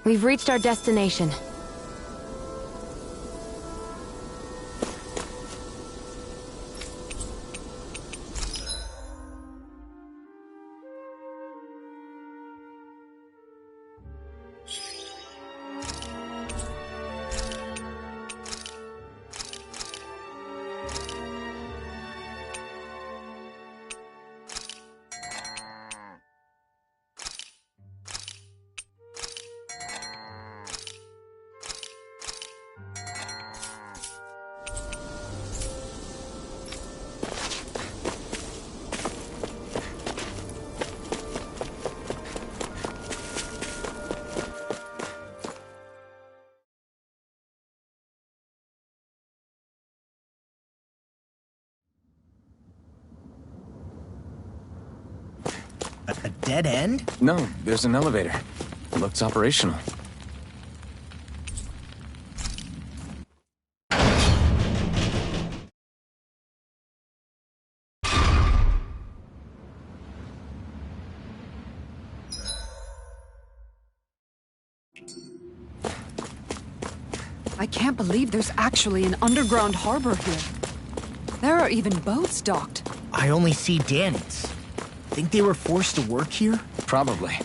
We've reached our destination. A dead end? No, there's an elevator. It looks operational. I can't believe there's actually an underground harbor here. There are even boats docked. I only see Danites. Think they were forced to work here? Probably.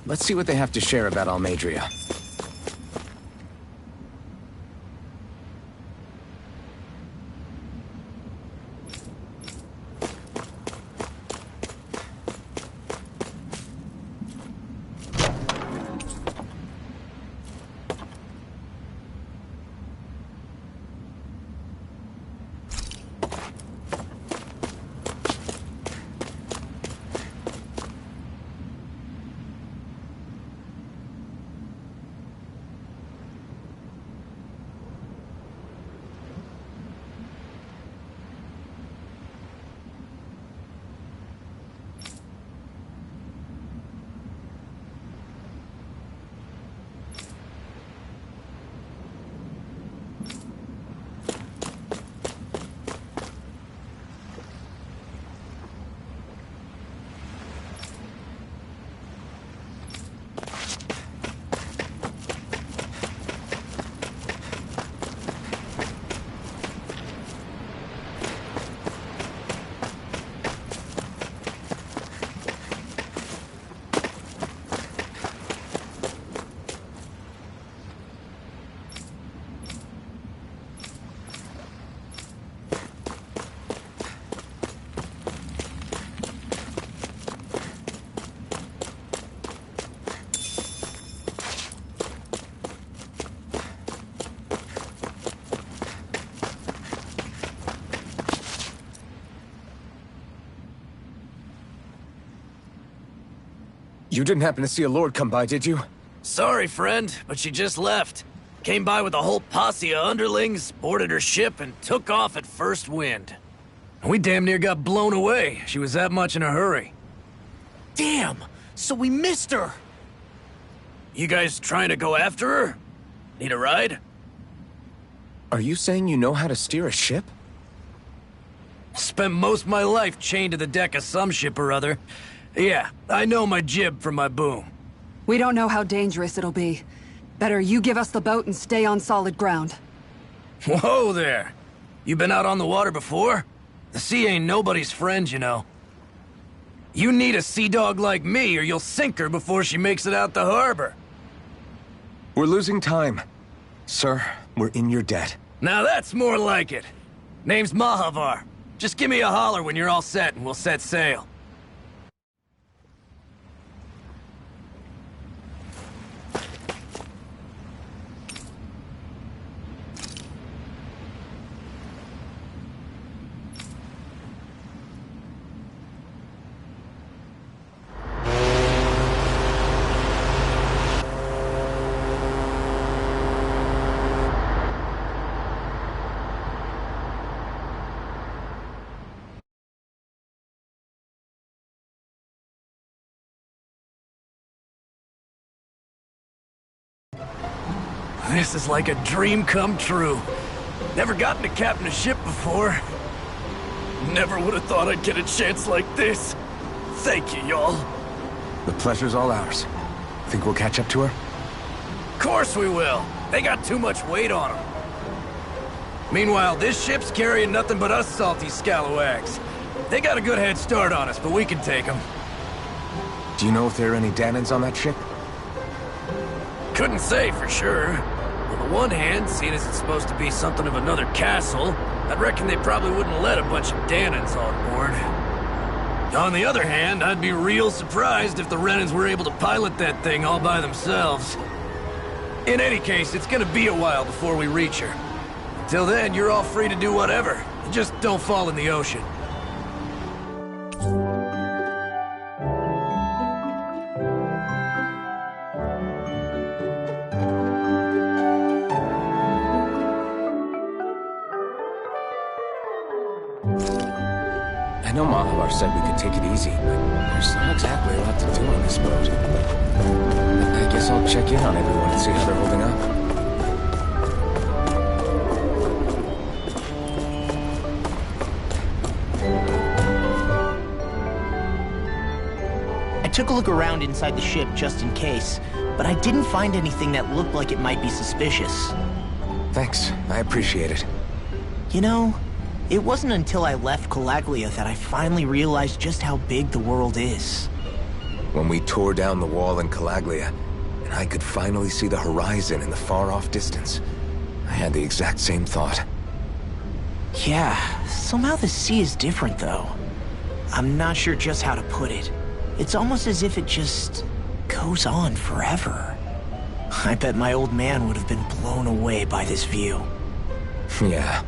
Let's see what they have to share about Almadria. You didn't happen to see a lord come by, did you? Sorry, friend, but she just left. Came by with a whole posse of underlings, boarded her ship, and took off at first wind. We damn near got blown away. She was that much in a hurry. Damn! So we missed her! You guys trying to go after her? Need a ride? Are you saying you know how to steer a ship? Spent most of my life chained to the deck of some ship or other. Yeah, I know my jib from my boom. We don't know how dangerous it'll be. Better you give us the boat and stay on solid ground. Whoa there! You been out on the water before? The sea ain't nobody's friend, you know. You need a sea dog like me or you'll sink her before she makes it out the harbor. We're losing time. Sir, we're in your debt. Now that's more like it. Name's Mahavar. Just give me a holler when you're all set and we'll set sail. This is like a dream come true. Never gotten to captain a ship before. Never would have thought I'd get a chance like this. Thank you, y'all. The pleasure's all ours. Think we'll catch up to her? Of course we will. They got too much weight on them. Meanwhile, this ship's carrying nothing but us salty scalawags. They got a good head start on us, but we can take them. Do you know if there are any Danans on that ship? Couldn't say for sure. On the one hand, seeing as it's supposed to be something of another castle, I'd reckon they probably wouldn't let a bunch of Danans on board. On the other hand, I'd be real surprised if the Renans were able to pilot that thing all by themselves. In any case, it's gonna be a while before we reach her. Till then, you're all free to do whatever. Just don't fall in the ocean. I know Mahavar said we could take it easy, but there's not exactly a lot to do on this boat. I guess I'll check in on everyone and see how they're holding up. I took a look around inside the ship just in case, but I didn't find anything that looked like it might be suspicious. Thanks, I appreciate it. You know, it wasn't until I left Calaglia that I finally realized just how big the world is. When we tore down the wall in Calaglia, and I could finally see the horizon in the far-off distance, I had the exact same thought. Yeah, somehow the sea is different though. I'm not sure just how to put it. It's almost as if it just goes on forever. I bet my old man would have been blown away by this view. Yeah.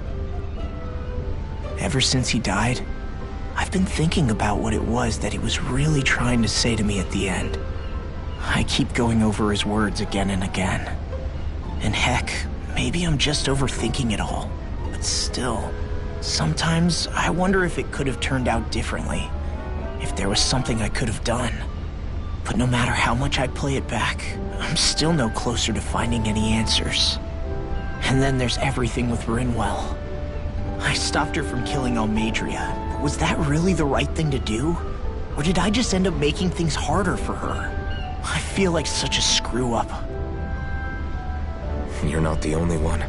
Ever since he died, I've been thinking about what it was that he was really trying to say to me at the end. I keep going over his words again and again. And heck, maybe I'm just overthinking it all. But still, sometimes I wonder if it could have turned out differently. If there was something I could have done. But no matter how much I play it back, I'm still no closer to finding any answers. And then there's everything with Rinwell. I stopped her from killing Almadria, but was that really the right thing to do? Or did I just end up making things harder for her? I feel like such a screw-up. You're not the only one.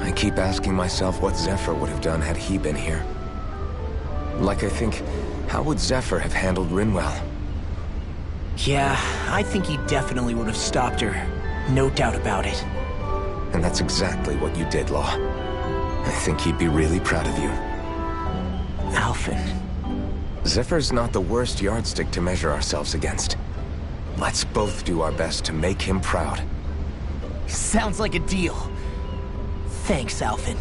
I keep asking myself what Zephyr would have done had he been here. Like I think, how would Zephyr have handled Rinwell? Yeah, I think he definitely would have stopped her. No doubt about it. And that's exactly what you did, Law. I think he'd be really proud of you. Alphen. Zephyr's not the worst yardstick to measure ourselves against. Let's both do our best to make him proud. Sounds like a deal. Thanks, Alphen.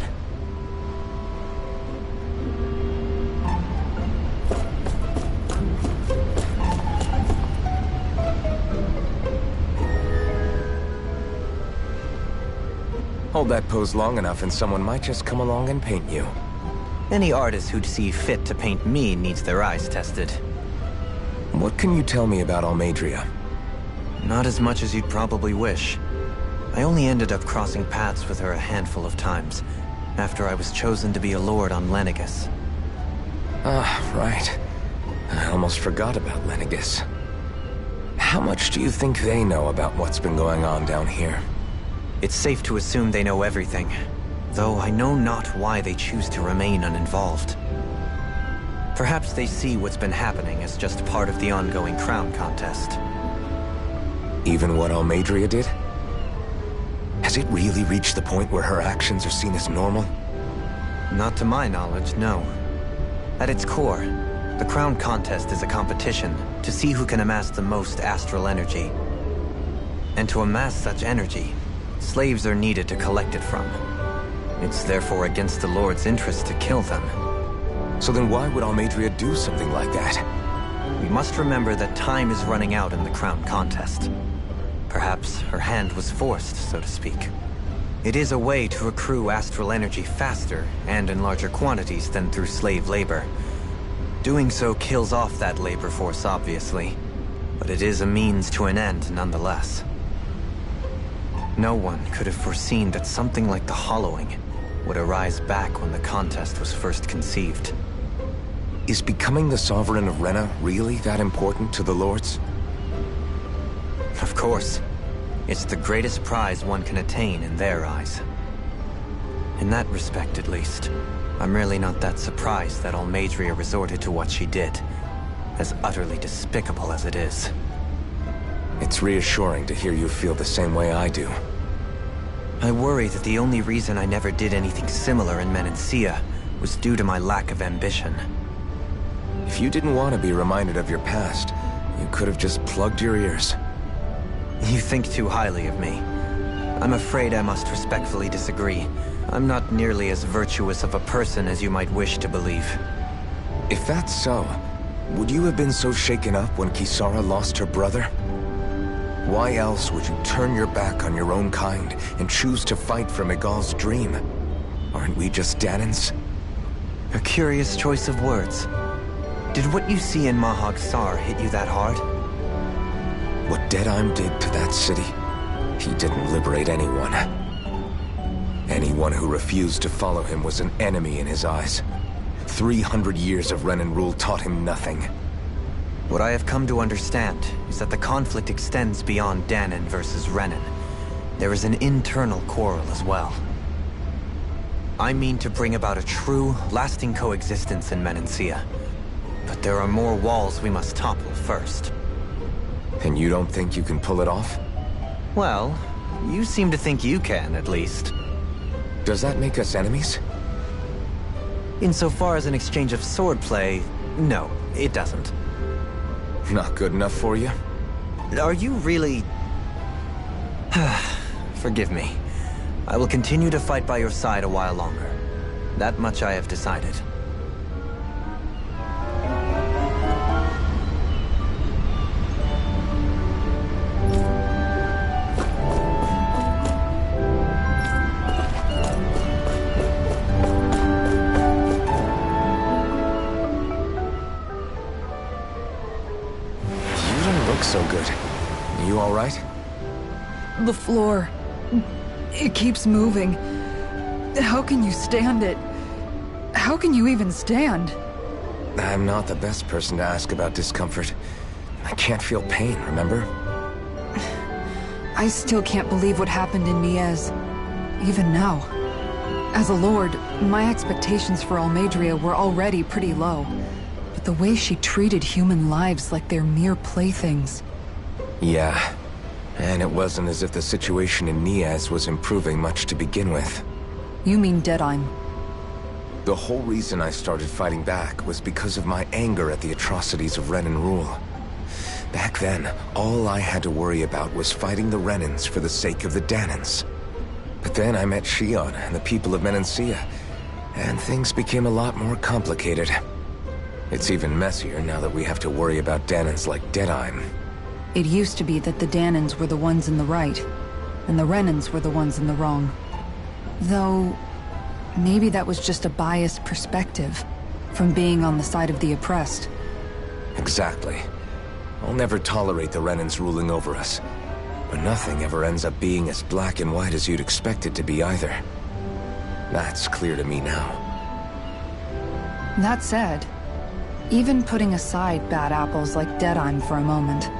Hold that pose long enough and someone might just come along and paint you. Any artist who'd see fit to paint me needs their eyes tested. What can you tell me about Almadria? Not as much as you'd probably wish. I only ended up crossing paths with her a handful of times, after I was chosen to be a lord on Lenegis. Ah, right. I almost forgot about Lenegis. How much do you think they know about what's been going on down here? It's safe to assume they know everything, though I know not why they choose to remain uninvolved. Perhaps they see what's been happening as just part of the ongoing crown contest. Even what Almadria did? Has it really reached the point where her actions are seen as normal? Not to my knowledge, no. At its core, the crown contest is a competition to see who can amass the most astral energy. And to amass such energy, slaves are needed to collect it from. It's therefore against the Lord's interest to kill them. So then why would Almadria do something like that? We must remember that time is running out in the crown contest. Perhaps her hand was forced, so to speak. It is a way to accrue astral energy faster and in larger quantities than through slave labor. Doing so kills off that labor force, obviously, but it is a means to an end nonetheless. No one could have foreseen that something like the Hollowing would arise back when the contest was first conceived. Is becoming the Sovereign of Rena really that important to the Lords? Of course. It's the greatest prize one can attain in their eyes. In that respect, at least, I'm really not that surprised that Almadria resorted to what she did, as utterly despicable as it is. It's reassuring to hear you feel the same way I do. I worry that the only reason I never did anything similar in Menancia was due to my lack of ambition. If you didn't want to be reminded of your past, you could have just plugged your ears. You think too highly of me. I'm afraid I must respectfully disagree. I'm not nearly as virtuous of a person as you might wish to believe. If that's so, would you have been so shaken up when Kisara lost her brother? Why else would you turn your back on your own kind and choose to fight for Miguel's dream? Aren't we just Danans? A curious choice of words. Did what you see in Mahag Sar hit you that hard? What Deadheim did to that city, he didn't liberate anyone. Anyone who refused to follow him was an enemy in his eyes. 300 years of Renan rule taught him nothing. What I have come to understand is that the conflict extends beyond Danan versus Renan. There is an internal quarrel as well. I mean to bring about a true, lasting coexistence in Menancia. But there are more walls we must topple first. And you don't think you can pull it off? Well, you seem to think you can, at least. Does that make us enemies? Insofar as an exchange of swordplay, no, it doesn't. Not good enough for you? Are you really... Forgive me. I will continue to fight by your side a while longer. That much I have decided. So good. You all right? The floor. It keeps moving. How can you stand it? How can you even stand? I'm not the best person to ask about discomfort. I can't feel pain, remember? I still can't believe what happened in Niez. Even now. As a lord, my expectations for Almadria were already pretty low. But the way she treated human lives like they're mere playthings. Yeah. And it wasn't as if the situation in Niez was improving much to begin with. You mean Deadheim? The whole reason I started fighting back was because of my anger at the atrocities of Renan rule. Back then, all I had to worry about was fighting the Renans for the sake of the Danans. But then I met Shion and the people of Menancia, and things became a lot more complicated. It's even messier now that we have to worry about Danans like Deadheim. It used to be that the Danans were the ones in the right, and the Renans were the ones in the wrong. Though, maybe that was just a biased perspective, from being on the side of the oppressed. Exactly. I'll never tolerate the Renans ruling over us. But nothing ever ends up being as black and white as you'd expect it to be either. That's clear to me now. That said, even putting aside bad apples like Deadheim for a moment,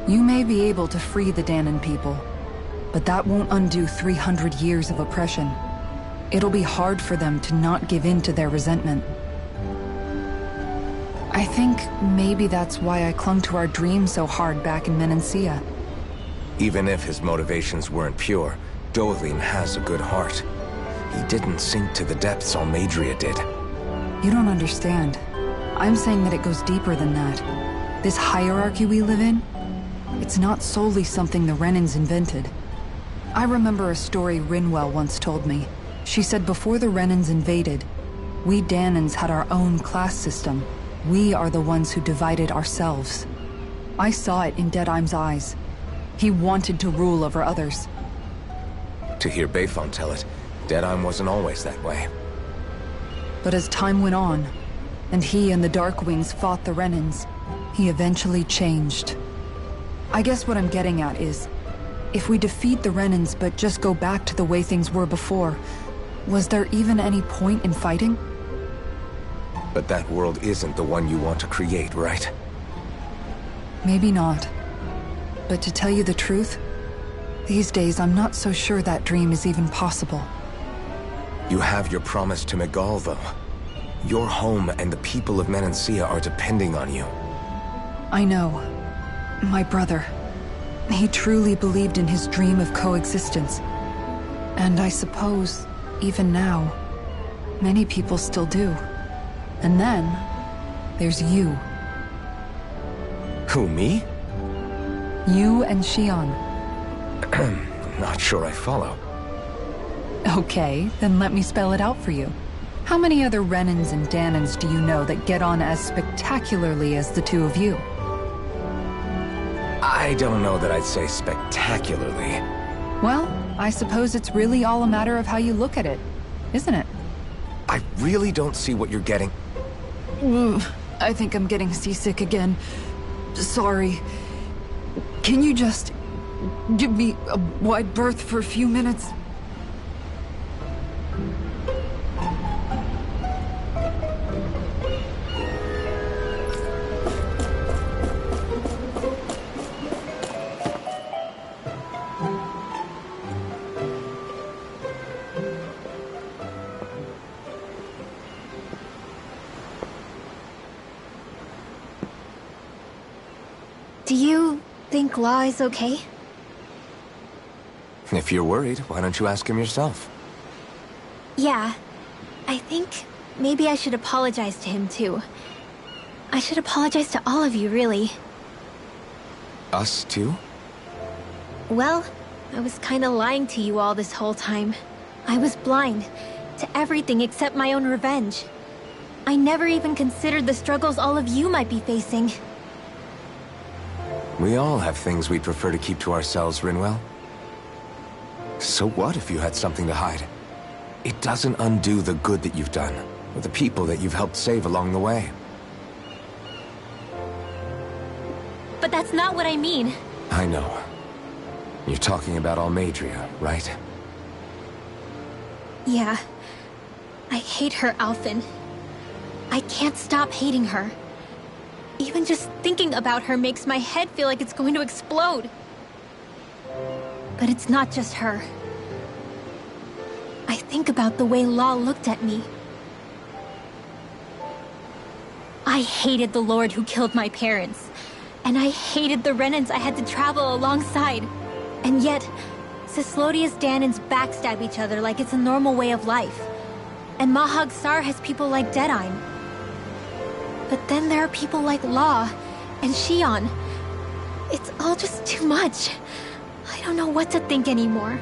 you may be able to free the Danan people, but that won't undo 300 years of oppression. It'll be hard for them to not give in to their resentment. I think maybe that's why I clung to our dream so hard back in Menancia. Even if his motivations weren't pure, Doelin has a good heart. He didn't sink to the depths Almadria did. You don't understand. I'm saying that it goes deeper than that. This hierarchy we live in, it's not solely something the Renans invented. I remember a story Rinwell once told me. She said before the Renans invaded, we Danans had our own class system. We are the ones who divided ourselves. I saw it in Deadheim's eyes. He wanted to rule over others. To hear Bayfon tell it, Deadheim wasn't always that way. But as time went on, and he and the Darkwings fought the Renans, he eventually changed. I guess what I'm getting at is, if we defeat the Renans but just go back to the way things were before, was there even any point in fighting? But that world isn't the one you want to create, right? Maybe not. But to tell you the truth, These days, I'm not so sure that dream is even possible. You have your promise to Megal, though. Your home and the people of Menancia are depending on you. I know. My brother. He truly believed in his dream of coexistence. And I suppose, even now, many people still do. And then, there's you. Who, me? You and Xion. I'm not sure I follow. Okay, then let me spell it out for you. How many other Renans and Danans do you know that get on as spectacularly as the two of you? I don't know that I'd say spectacularly. Well, I suppose it's really all a matter of how you look at it, isn't it? I really don't see what you're getting. I think I'm getting seasick again. Sorry. Can you just give me a wide berth for a few minutes? Do you think Law is okay? If you're worried, why don't you ask him yourself? Yeah. I think maybe I should apologize to him too. I should apologize to all of you, really. Us too? Well, I was kinda lying to you all this whole time. I was blind to everything except my own revenge. I never even considered the struggles all of you might be facing. We all have things we'd prefer to keep to ourselves, Rinwell. So what if you had something to hide? It doesn't undo the good that you've done, or the people that you've helped save along the way. But that's not what I mean. I know. You're talking about Almeidrea, right? Yeah. I hate her, Alphen. I can't stop hating her. Even just thinking about her makes my head feel like it's going to explode. But it's not just her. I think about the way Law looked at me. I hated the Lord who killed my parents. And I hated the Renans I had to travel alongside. And yet, Cislodia's Danans backstab each other like it's a normal way of life. And Mahag Sar has people like Deadeye. But then there are people like Law and Xion. It's all just too much. I don't know what to think anymore.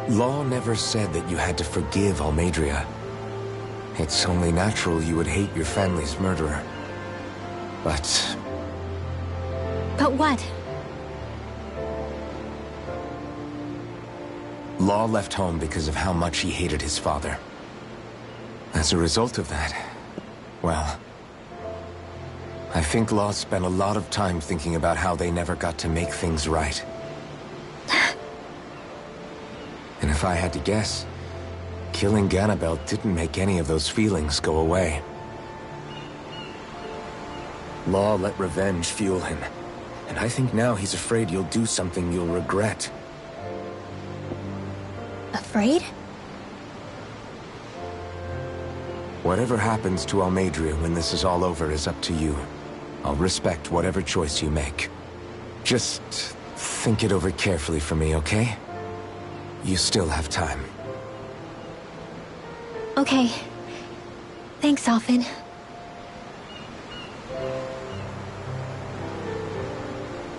Law never said that you had to forgive Almeidrea. It's only natural you would hate your family's murderer. But what? Law left home because of how much he hated his father. As a result of that, well, I think Law spent a lot of time thinking about how they never got to make things right. And if I had to guess, killing Ganabel didn't make any of those feelings go away. Law let revenge fuel him, and I think now he's afraid you'll do something you'll regret. Afraid? Whatever happens to Almeidrea when this is all over is up to you. I'll respect whatever choice you make. Just think it over carefully for me, okay? You still have time. Okay. Thanks, Alphen.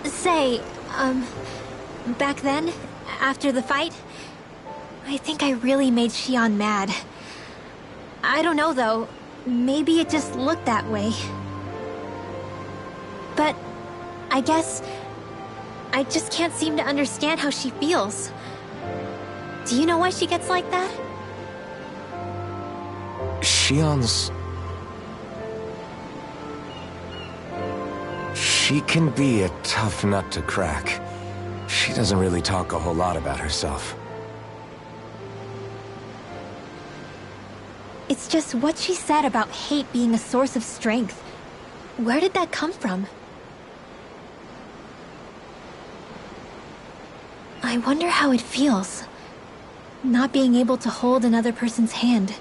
Say, back then, after the fight, I think I really made Xion mad. I don't know, though. Maybe it just looked that way. But I guess I just can't seem to understand how she feels. Do you know why she gets like that? Xion's... She can be a tough nut to crack. She doesn't really talk a whole lot about herself. It's just what she said about hate being a source of strength. Where did that come from? I wonder how it feels, not being able to hold another person's hand.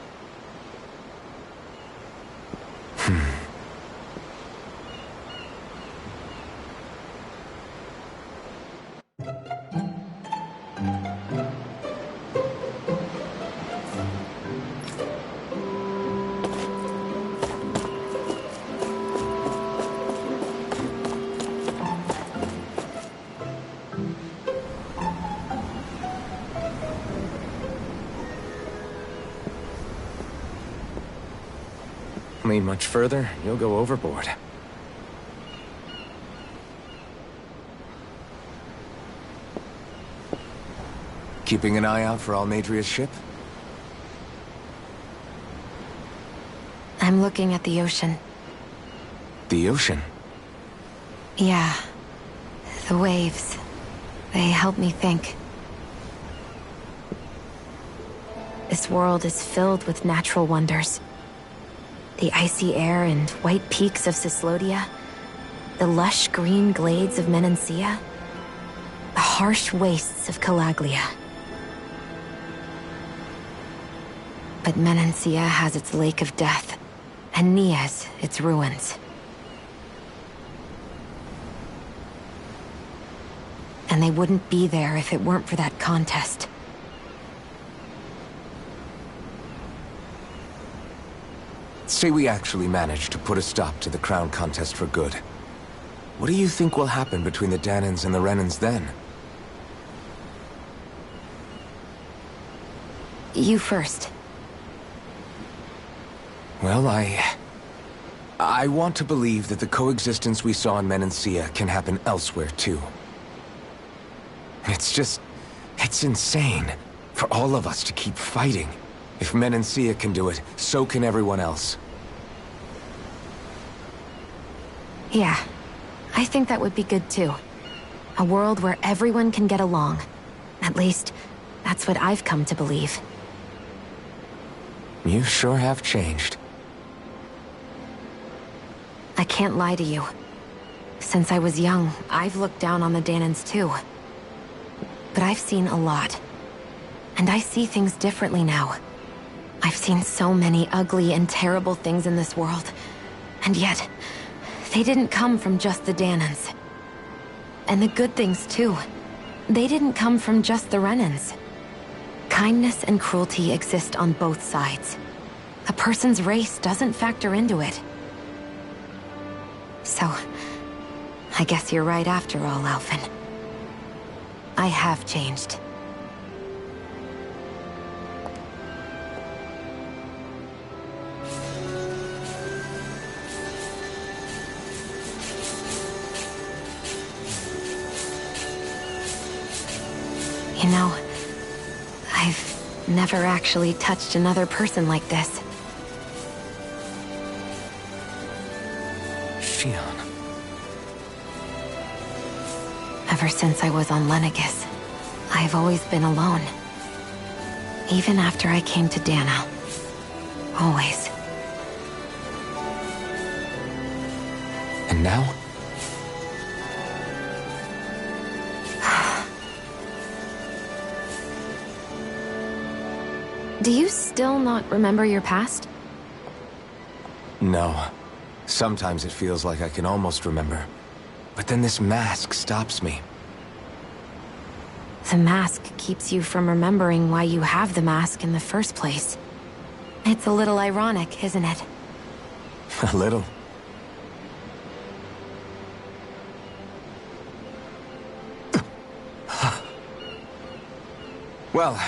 Lean much further, you'll go overboard. Keeping an eye out for Almadria's ship? I'm looking at the ocean. The ocean? Yeah. The waves. They help me think. This world is filled with natural wonders. The icy air and white peaks of Cyslodia, the lush green glades of Menancia, the harsh wastes of Calaglia. But Menancia has its Lake of Death, and Nias its ruins. And they wouldn't be there if it weren't for that contest. Say we actually manage to put a stop to the crown contest for good. What do you think will happen between the Danans and the Renans then? You first. Well, I want to believe that the coexistence we saw in Menancia can happen elsewhere, too. It's insane for all of us to keep fighting. If Menancia can do it, so can everyone else. Yeah, I think that would be good too. A world where everyone can get along. At least, that's what I've come to believe. You sure have changed. I can't lie to you. Since I was young, I've looked down on the Danans too. But I've seen a lot. And I see things differently now. I've seen so many ugly and terrible things in this world. And yet, they didn't come from just the Danans. And the good things too. They didn't come from just the Renans. Kindness and cruelty exist on both sides. A person's race doesn't factor into it. So, I guess you're right after all, Alphen. I have changed. You know, I've never actually touched another person like this. Shion. Ever since I was on Lenegis, I've always been alone. Even after I came to Dana. Always. And now? Do you still not remember your past? No. Sometimes it feels like I can almost remember. But then this mask stops me. The mask keeps you from remembering why you have the mask in the first place. It's a little ironic, isn't it? A little. Well,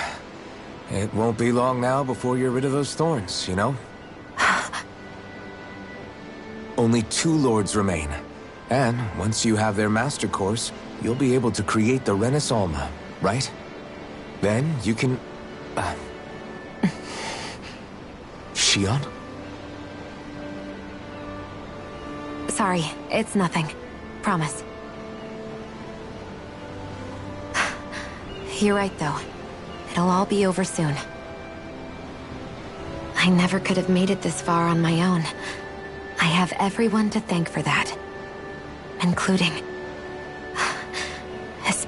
it won't be long now before you're rid of those thorns, you know? Only 2 lords remain. And once you have their master course, you'll be able to create the Renis Alma, right? Then you can... Shion? Sorry, it's nothing. Promise. You're right, though. It'll all be over soon. I never could have made it this far on my own. I have everyone to thank for that. Including...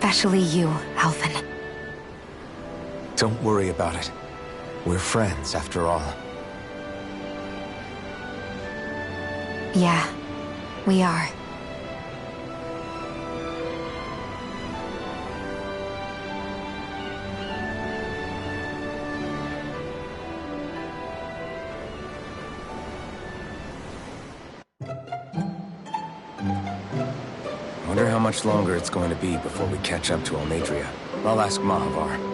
Especially you, Alvin. Don't worry about it. We're friends, after all. Yeah, we are. Wonder how much longer it's going to be before we catch up to Almadria. I'll ask Mahavar.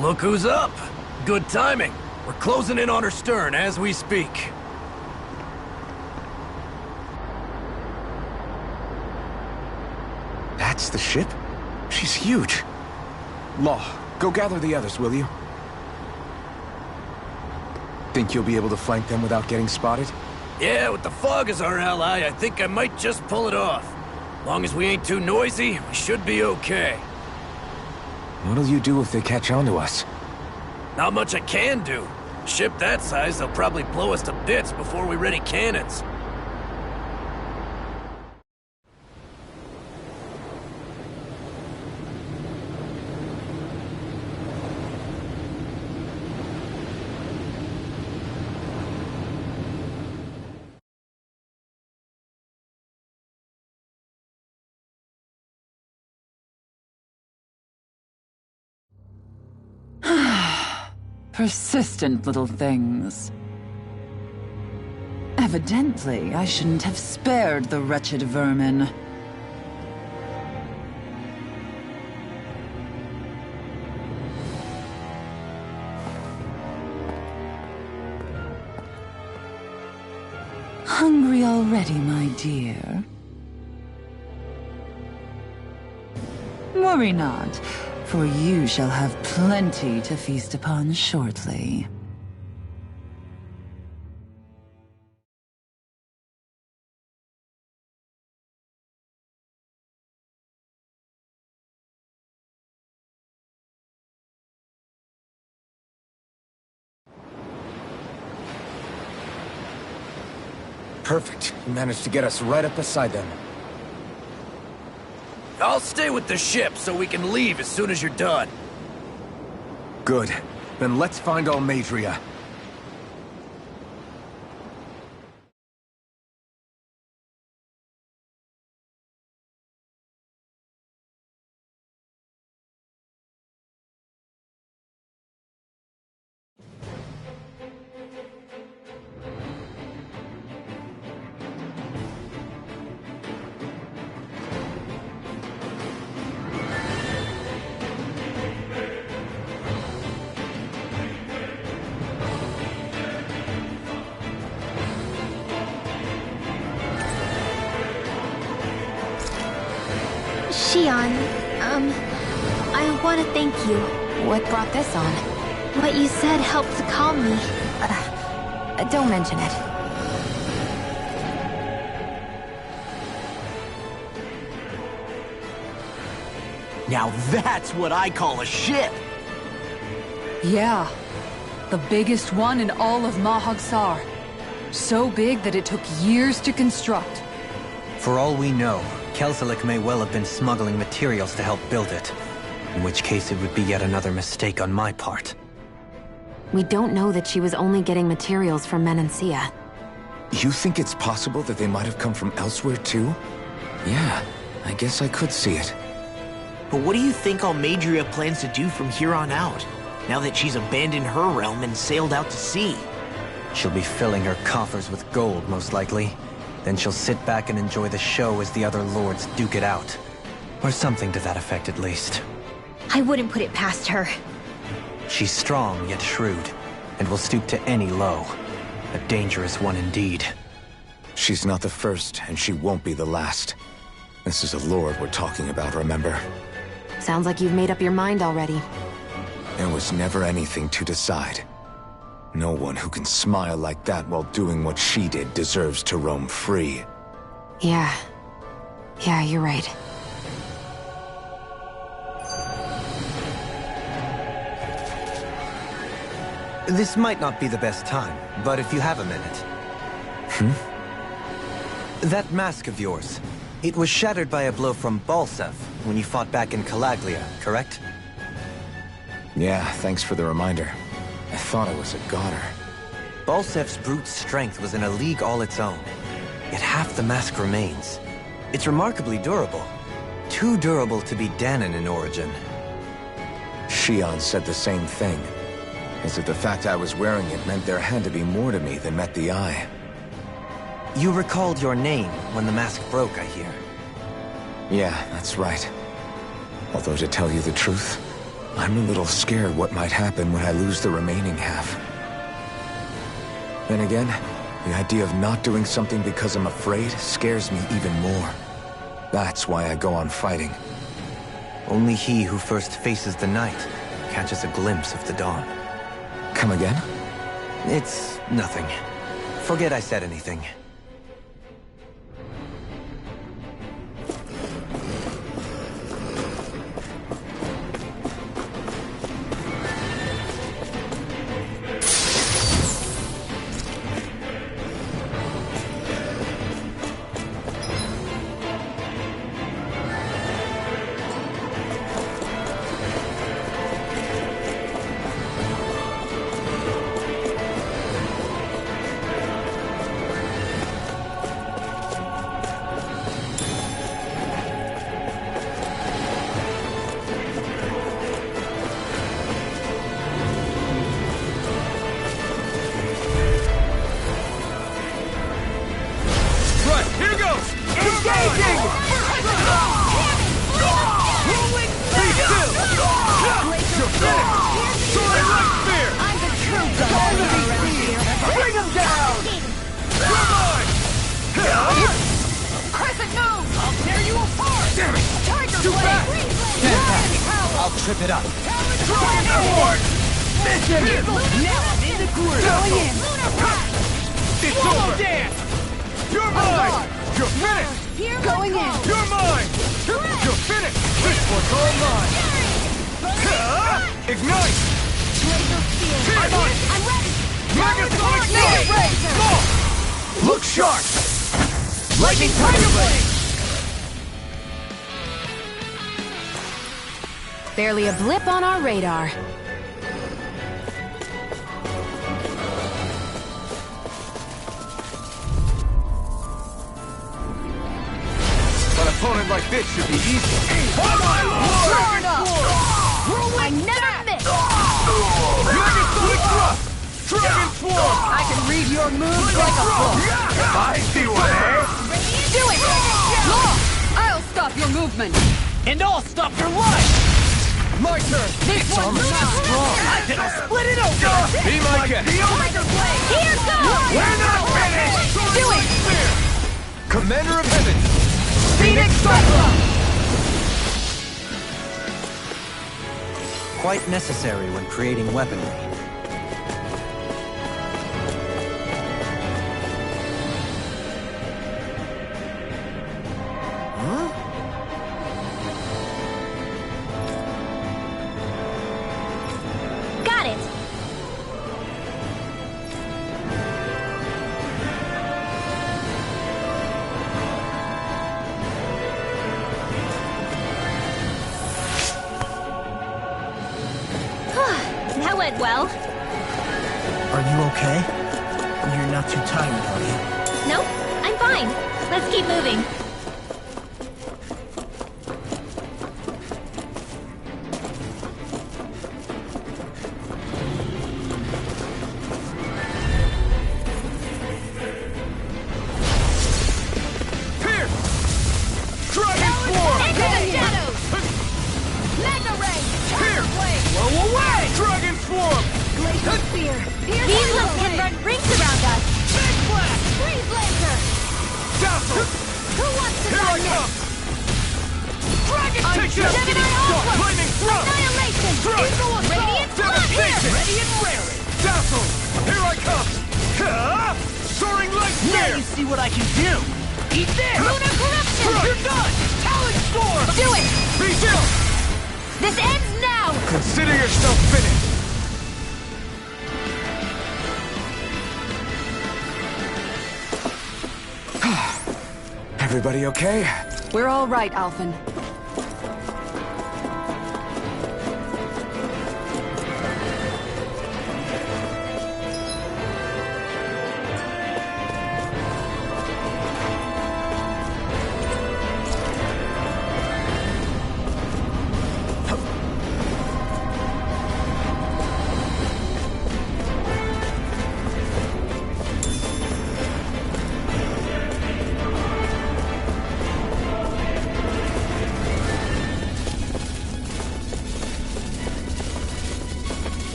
Look who's up! Good timing. We're closing in on her stern as we speak. That's the ship? She's huge. Law, go gather the others, will you? Think you'll be able to flank them without getting spotted? Yeah, with the fog as our ally, I think I might just pull it off. Long as we ain't too noisy, we should be okay. What'll you do if they catch on to us? Not much I can do. Ship that size, they'll probably blow us to bits before we ready cannons. Persistent little things. Evidently, I shouldn't have spared the wretched vermin. Hungry already, my dear? Worry not, for you shall have plenty to feast upon shortly. Perfect. You managed to get us right up beside them. I'll stay with the ship so we can leave as soon as you're done. Good. Then let's find Almadria. Shion, I want to thank you. What brought this on? What you said helped to calm me. Don't mention it. Now that's what I call a ship! Yeah. The biggest one in all of Mahagsar. So big that it took years to construct. For all we know, Kelselik may well have been smuggling materials to help build it. In which case it would be yet another mistake on my part. We don't know that she was only getting materials from Menancia. You think it's possible that they might have come from elsewhere too? Yeah, I guess I could see it. But what do you think Almadria plans to do from here on out, now that she's abandoned her realm and sailed out to sea? She'll be filling her coffers with gold, most likely. Then she'll sit back and enjoy the show as the other lords duke it out. Or something to that effect, at least. I wouldn't put it past her. She's strong, yet shrewd. and will stoop to any low. A dangerous one indeed. She's not the first, and she won't be the last. This is a lord we're talking about, remember? Sounds like you've made up your mind already. There was never anything to decide. No one who can smile like that while doing what she did deserves to roam free. Yeah. Yeah, you're right. This might not be the best time, but if you have a minute. That mask of yours, it was shattered by a blow from Balsev when you fought back in Calaglia, correct? Yeah, thanks for the reminder. I thought I was a goner. Balsev's brute strength was in a league all its own, yet half the mask remains. It's remarkably durable. Too durable to be Danon in origin. Shion said the same thing. As if the fact I was wearing it meant there had to be more to me than met the eye. You recalled your name when the mask broke, I hear. Yeah, that's right. Although to tell you the truth, I'm a little scared what might happen when I lose the remaining half. Then again, the idea of not doing something because I'm afraid scares me even more. That's why I go on fighting. Only he who first faces the night catches a glimpse of the dawn. Come again? It's nothing. Forget I said anything. Trip it up. It's over! You're mine! You're finished! Going in! You're mine! You're finished! This one's all mine! Ignite! I'm on! I'm ready! Megasonic Sonic! Look sharp! Lightning Tiger Blade! Barely a blip on our radar. An opponent like this should be easy. Oh my lord! I never miss! Megasonic Thrust! Dragon Swarm! I can read your moves like a book. I see what, eh? Do it! I'll stop your movement. And I'll stop your life! My turn! This one's not strong. I think I'll split it open! Be my guest! Here goes! We're not finished! Do it! Commander of Heaven! Phoenix Cyclone! Quite necessary when creating weaponry. Got it! That went well. Are you okay? You're not too tired, are you? Nope, I'm fine. Let's keep moving. Pierce! Dragon Swarm! Into the shadows! Mega Ray! Tiger Blade! Blow away! Dragon Swarm! spear! Beamless can run rings around us! Big blast! Freeze Lancer! Dazzle! Who wants to Here I die come! next? Dragon I'm takedown! just getting started! Flaming throw! Annihilation! Throw! Radiant flood here! Devastation! Radiant rally! Dazzle! Here I come! Ha! Soaring light spear! Now you see what I can do! Eat this! Lunar corruption! You're done! Talon storm! Do it! Be still! This ends now! Consider yourself finished! Everybody okay? We're all right, Alphen.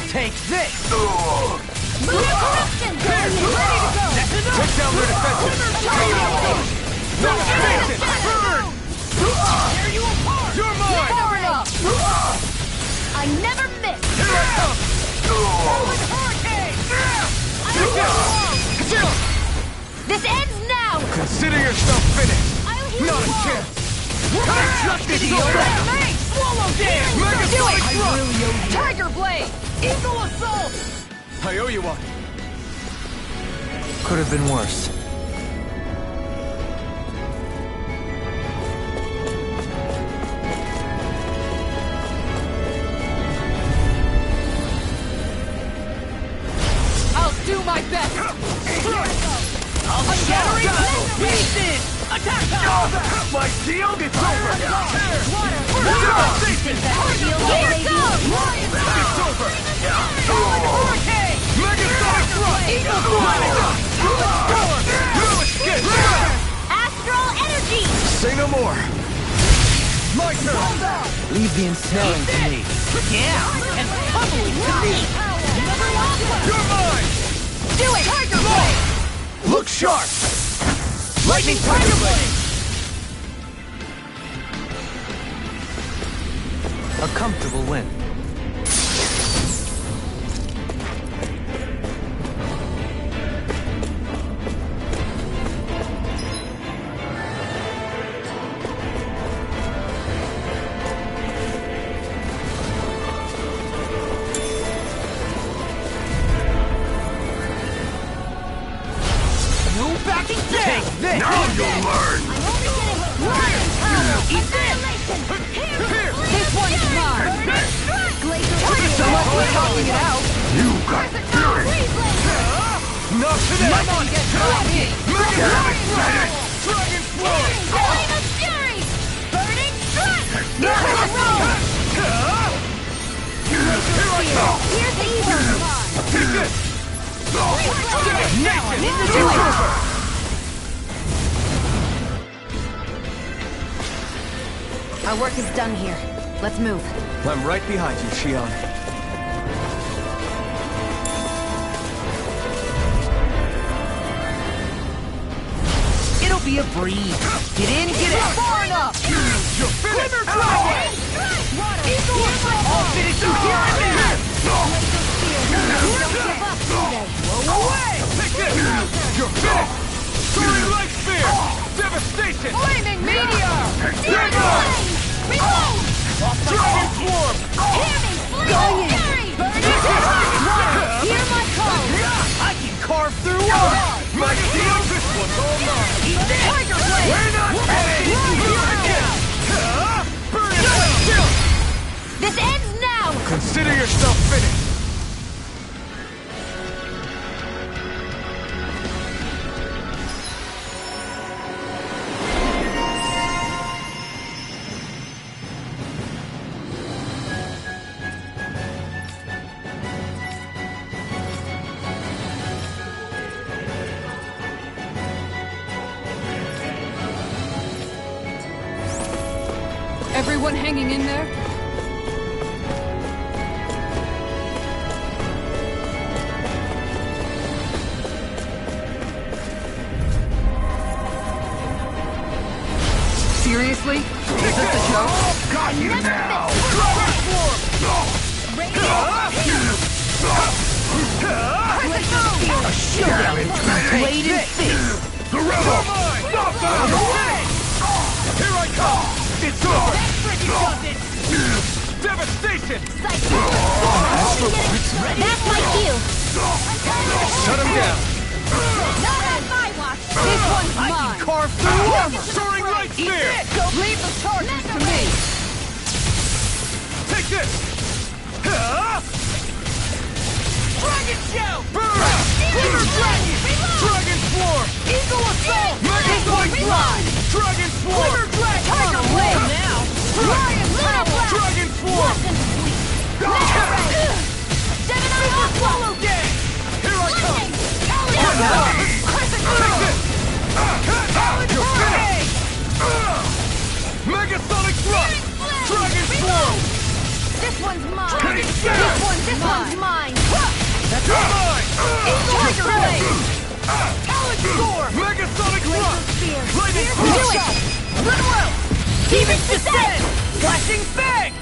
Take this! Lunar corruption! Ready to go! Take down their defenses! Devastation! Burn! Tear you apart! You're mine! Far enough! I never miss! Here I come! Hurricane! Take this! Chill! This ends now! Consider yourself finished! I'll heal Not a you all! chance! Justice is over! Swallow dance! Mega Do Sonic it! Thrust! Tiger Blade! Eagle Assault! I owe you one. Could have been worse. I'll do my best! I'll shatter it! Beast Attack! My shield is over! Devastation! Here it goes! It's over! Hurricane! Mega Sonic Thrust! Eagle Storm! No escape! Astral Energy! Say no more! My turn! Leave the ensnaring to me. Yeah, and pummeling to me! You're mine! Do it! Tiger Blade! Look sharp! Lightning Tiger Blade! A comfortable win. No backing down! Take this! Now you'll learn! Eat this one's mine! Someone's talking it out! You got fury! Not today! Come on, get lucky! Mega Sonic Trident! Dragon Flow! Flame of Fury! Burning Strike! Here I go! Here's the evil! Take this! Now I'm in the It's doing! over! Our work is done here. Let's move. I'm right behind you, Shion. It'll be a breeze. Get in, get out! Far enough! You're finished! Dragon! Eagle Assault! I'll finish you here and now! Don't give up, do they? Away! Take this! You're finished! Soaring Light Spear! Devastation! Flaming Meteor! You're gone! Reload! Dragon Swarm! Hear me! Flame of Fury! Burning Strike! Hear my call! I can carve through walls! My shield! This one's all mine! Eat this! Tiger Blade! We're not ready! Move again! Burn it down! This ends now! Consider yourself finished! Everyone hanging in there? Seriously? Is this a joke? Got you now! A showdown between blade and fist! The rebel! Stop that! Here I come! It's over! Devastation! That's my cue! Shut him down! Not on my watch! This one's mine! Carve through armor! Soaring light spear! Leave the target to me! Take this! Dragon shell! Burn! Glitter dragon! Dragon swarm! Eagle assault! Megasonic Fly! Dragon swarm! Glitter dragon! Tiger blade now! Dragon Dragon swarm! Super swallow gang! Here I come! Crescent Take this! You're finished! Megasonic thrust! Dragon swarm! This one's mine! Dragon shell! This one's mine! That's mine! Tiger blade! Talon storm! Megasonic thrust! Spear! Lightning Do thrust! it! Goodwill! Demon descent! Flashing fang!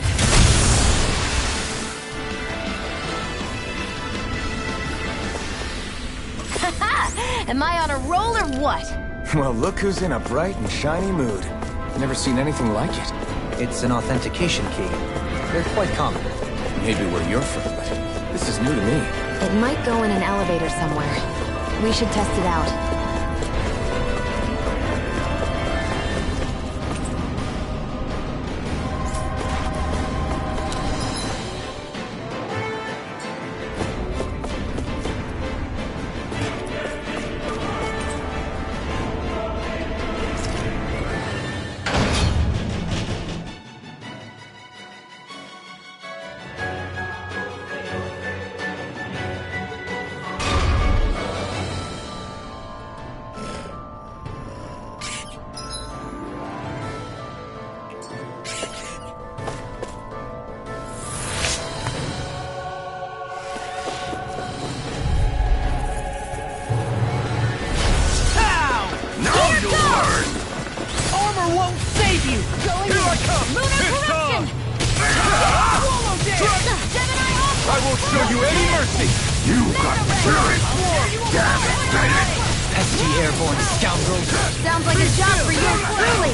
Am I on a roll or what? Well, look who's in a bright and shiny mood. Never seen anything like it. It's an authentication key. They're quite common. Maybe where you're from, but this is new to me. It might go in an elevator somewhere. We should test it out. I won't show you any mercy! You got spirit! Damn it, Bennett! ST airborne scoundrel! Sounds like a job for you, truly!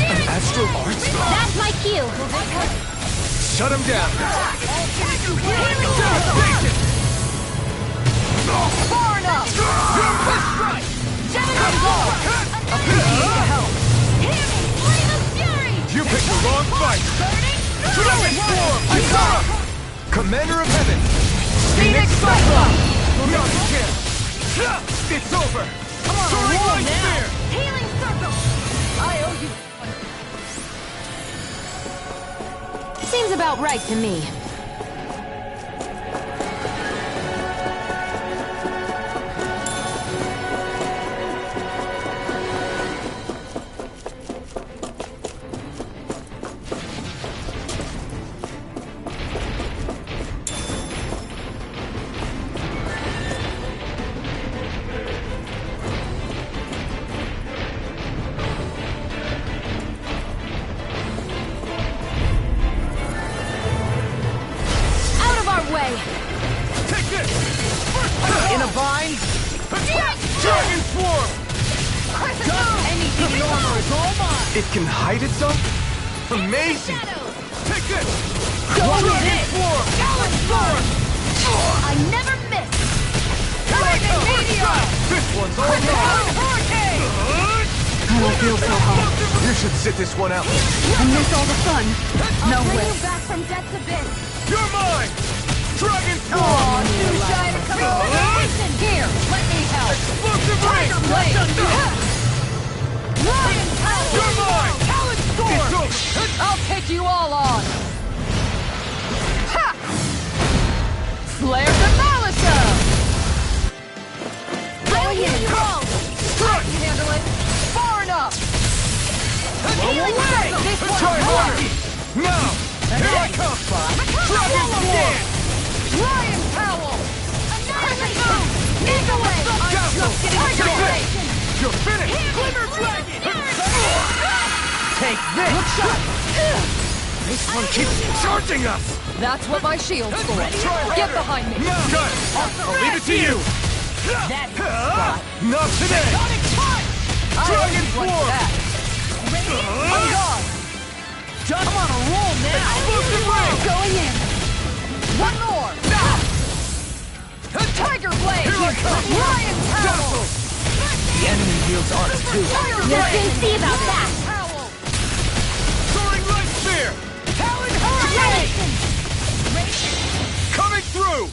An astral arts? That's my cue! Shut him down! Far enough! Gemini blow! Appreciate the help! You picked the wrong fight! Dragon Swarm! Isara! Commander of Heaven! Phoenix Cyclone! Not a chance! It's over! Soaring Light Spear! Healing circle! I owe you... Seems about right to me. Take this! In a bind? Dragon Swarm! Anything in armor is all mine! It can hide itself? Amazing! Take this! Go with Dragon it! Swarm! Gallon Sword! I never miss! Dragon Meteor! This one's all mine! Hurricane! I don't feel so hot. You should sit this one out. And miss all the fun. No Bring way. you back from death's abyss! You're mine! Dragon Swarm! Oh, too shy to come over. Here, let me help! Explosive Tiger Ring! Blade! Lion You're mine! Talon It's Storm! over! I'll take you all on! Ha! Flare the Malisa! I'll heal you all! I can handle it! Far enough! Healing You're finished! Glimmer Dragon! Take this! Look shot! This one keeps charging us! That's what my shield's for. Try Get harder. behind me. No. Good! I'll leave it to you! Not today! Dragon Like Form! that. On guard. I'm on a roll now! Explosive ray! Going in. One more. Tiger Blade. Here I come! Lion Howl. Dazzle! The enemy wields arts too. Fire We'll Blade. soon see about that. Howl. Soaring Light Spear! Talon Hurricane. Coming through!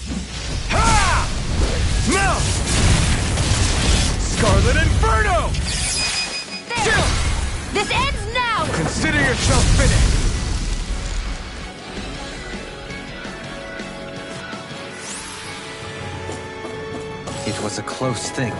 Ha! Now! Scarlet Inferno! There! This ends now! Consider yourself finished! It was a close thing.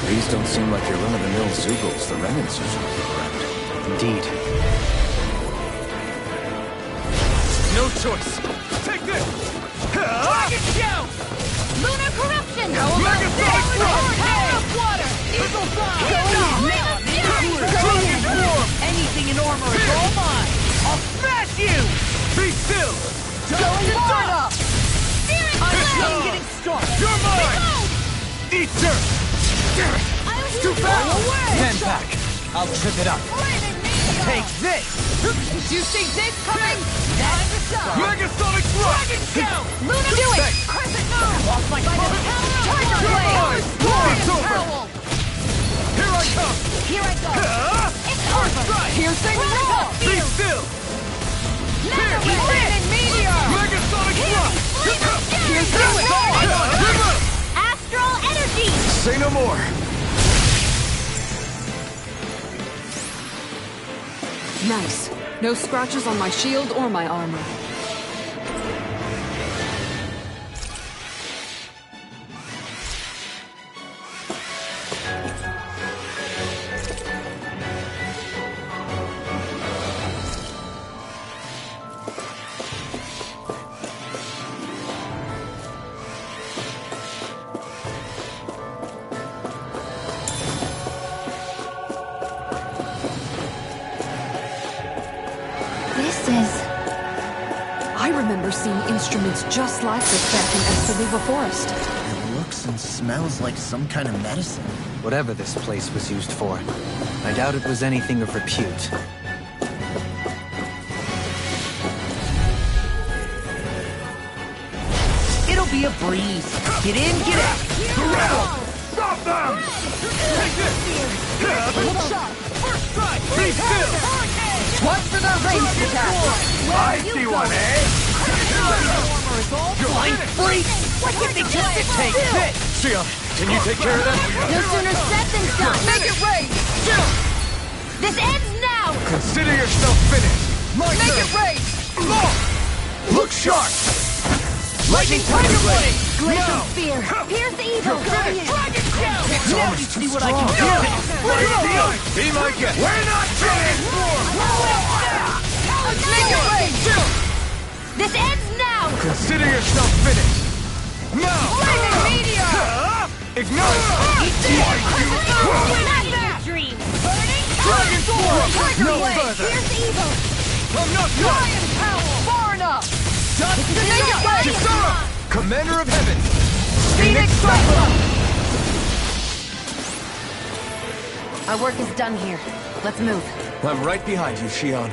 These don't seem like your run-of-the-mill Zeugles the Renans usually go around. Indeed. No choice! Take this! Dragon Shout! Lunar corruption! Mega Sonic Thrust! Power of water. Eagle Fly! Dragon Form! Anything in armor is all mine. I'll smash you! Be still! Going hard up. I'm It's just on. getting started. You're mine! Eat dirt! Too fast! Stand back. I'll trip it up. Take this! Did you see this coming? That's the stuff. Mega Sonic Thrust! Dragon Shout. Luna, do it. Crescent Moon. Off my foot. Tiger You're Blade. mine. Lion It's over. Howl. Here I come! Here I go. It's Perfect. Piercing roar. Be still! Here! Lightning meteor. Mega Sonic Thrust! Piercing roar. Astral energy! Say no more! Nice. No scratches on my shield or my armor. This is... I remember seeing instruments just like this back in Espaliva Forest. It looks and smells like some kind of medicine. Whatever this place was used for, I doubt it was anything of repute. It'll be a breeze. Get in, get out. Stop them! Take this! First strike! Be still! One for the ranged attack. I see one, eh? Blind freak. What did they just take this? Shield, can you take care of that? No sooner said than done! Make it rain. This ends now! Consider yourself finished! My Make turn! it rain. Look sharp! Lightning Tiger Blade. Glacial Spear! Pierce the evil! Dragon Shout! Now you see what I can do. Be my guest! We're not transformed! Make it rain. This ends now! Consider yourself finished! Now! Lightning meteor. Ignite! Nightmare dreams! Dragon Form! Tiger No Blade. further! Pierce the evil! I'm not done! Lion Howl. Far enough. Make it rain. Kisara! Commander of Heaven! Phoenix Cyclone. Our work is done here. Let's move. I'm right behind you, Shion.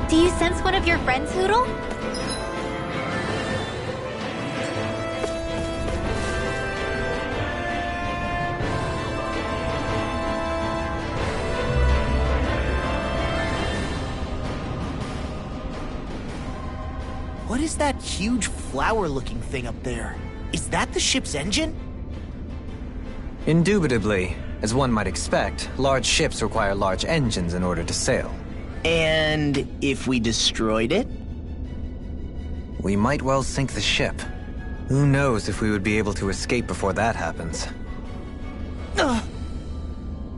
Do you sense one of your friends, Hoodle? What is that huge flower-looking thing up there? Is that the ship's engine? Indubitably. As one might expect, large ships require large engines in order to sail. And if we destroyed it? We might well sink the ship. Who knows if we would be able to escape before that happens.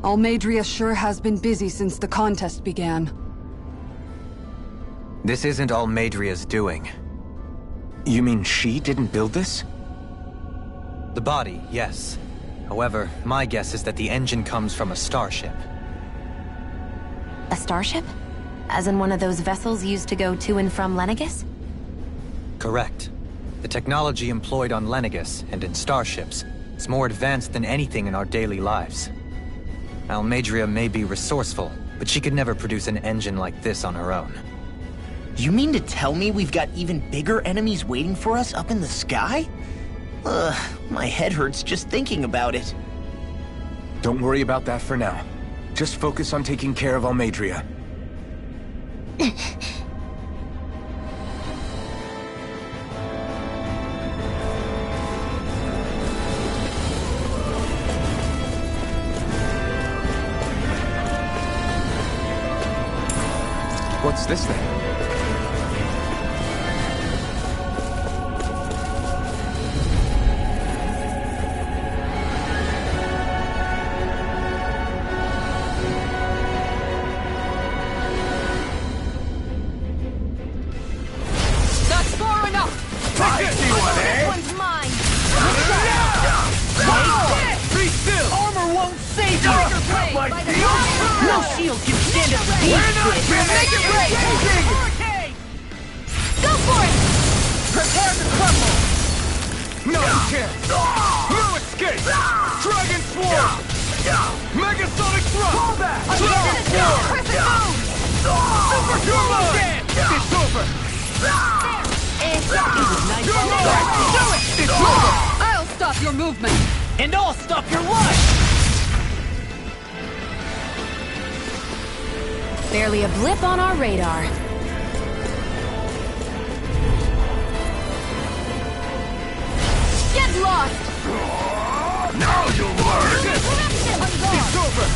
Almadria sure has been busy since the contest began. This isn't Almadria's doing. You mean she didn't build this? The body, yes. However, my guess is that the engine comes from a starship. A starship? As in one of those vessels used to go to and from Lenegis? Correct. The technology employed on Lenegis and in starships is more advanced than anything in our daily lives. Almadria may be resourceful, but she could never produce an engine like this on her own. You mean to tell me we've got even bigger enemies waiting for us up in the sky? My head hurts just thinking about it. Don't worry about that for now. Just focus on taking care of Almadria. What's this thing? That's far enough! I see one, This eh? one's mine! Be still! Armor won't save you! Trigger blade my by the deal. power No of shield can stand up to these We're not things! finished! Make it rain! Hurricane! Go for it! Prepare to crumble! No chance! No escape! Dragon Swarm! Megasonic Thrust! Combat! Dragon Swarm! Perfect move! Super Human! It's over! It was nice You're to mine! Do it! It's over! I'll stop your movement! And I'll stop your life! Barely a blip on our radar. Get lost! Now you'll learn! It's over!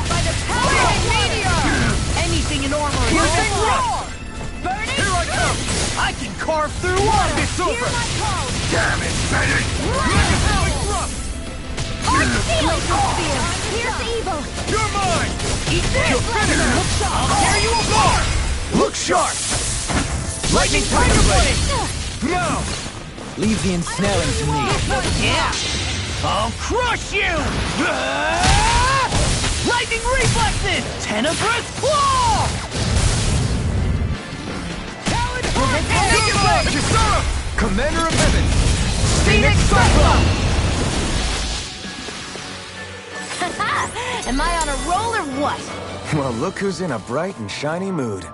By the power of a meteor! Anything in armor is Lightning over. Roar! Burning Here I come! I can carve through water! It's Hear over! my call! Damn it, Bennett! Megasonic Thrust! Glacial spear! Here's evil! You're mine! Eat this! You're finished! I'll tear you apart! Look sharp! Lightning Tiger Blade! Now! Leave the ensnaring to me. Yeah! I'll crush you! Lightning reflexes! Tenebrous claw! Talon Hurricane! Kisara! Commander of Heaven! Phoenix Cyclone! Am I on a roll or what? Well, look who's in a bright and shiny mood.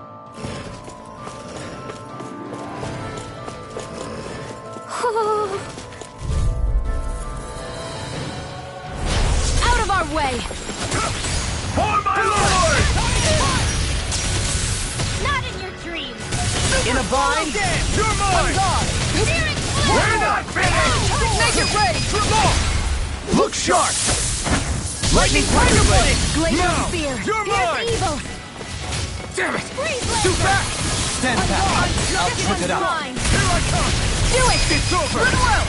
Out of our way! For my lord! Not in your dreams! In a vine? You're mine! We're not finished! Make it rain! Look sharp! Lightning Tiger Blade! Glacial Now! spear! You're Here's mine! evil! Damn it! Freeze Too laser! fast! Stand back. I'll trip it up. Mine! I come! Do it! It's over! Good will!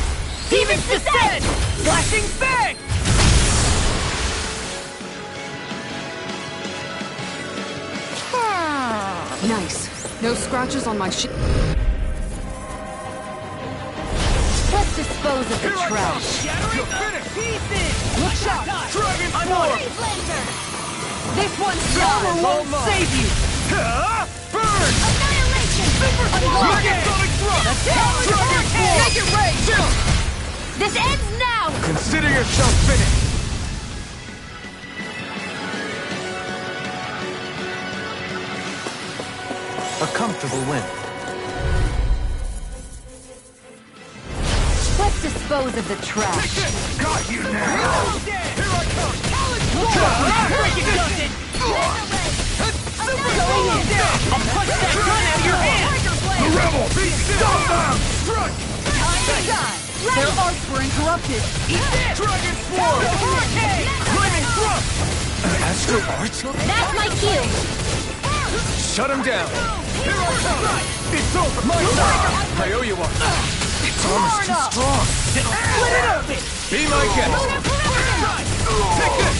Demons descend! Flashing fang! Nice. No scratches on my sheet. Let's dispose of the Here I come! trash. You're finished! Pieces! Look out! Dragon I'm Force! on it! This one's Power won't won't save you! Burn! Annihilation! Super Look at Sonic Thrust! Dragon Force! Take it, Ray! This ends now! Consider yourself finished! A comfortable win. Let's dispose of the trash. Got you now! Here I come! Break it, Dustin! I'll punch that gun out of your hand! The rebel! Be still! Strike! Their arts were interrupted. Eat this! Dragon Swarm! Hurricane! Flaming Thrust! Astral Arts? That's my cue. Shut him down! Here I come! It's over! My turn! I owe you one! Its armor's too strong! Split it open! Be my guest! Take this!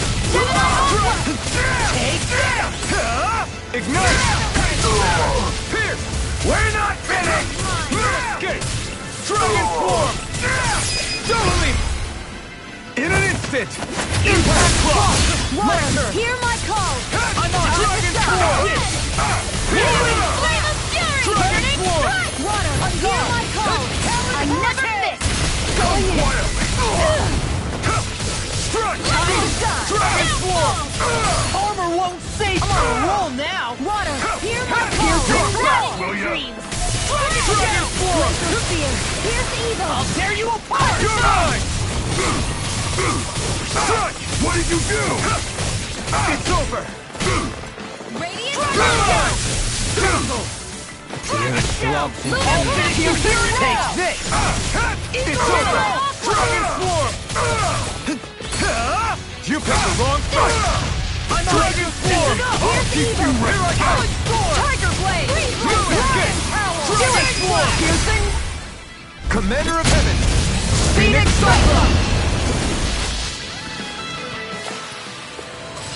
Take this! Ignite! Pierce! We're not finished! Escape! Dragon Form! Double leap! In an instant! Impact Cross! My turn! Hear my call. I'm on Dragon Form! Flame of fury! Dragon Burning Form! strike! Water, hear my call. I never miss. Strike! Dragon Form! Armor won't save you! I'm on a roll now! Water, hear my call. Will ya? Dreams. Dragon Form! Fear, here's evil. I'll tear you apart! You're mine! Strike! What did you do? It's over! Radiant I'll finish you here and now! Take this! It's over! Dragon Form! You picked the wrong fight! I'm Dragon Form! I'll keep you right! Here I go! Tiger Blade! You escape! Dragon Form! Piercing! Commander of Heaven! Phoenix Cyclone!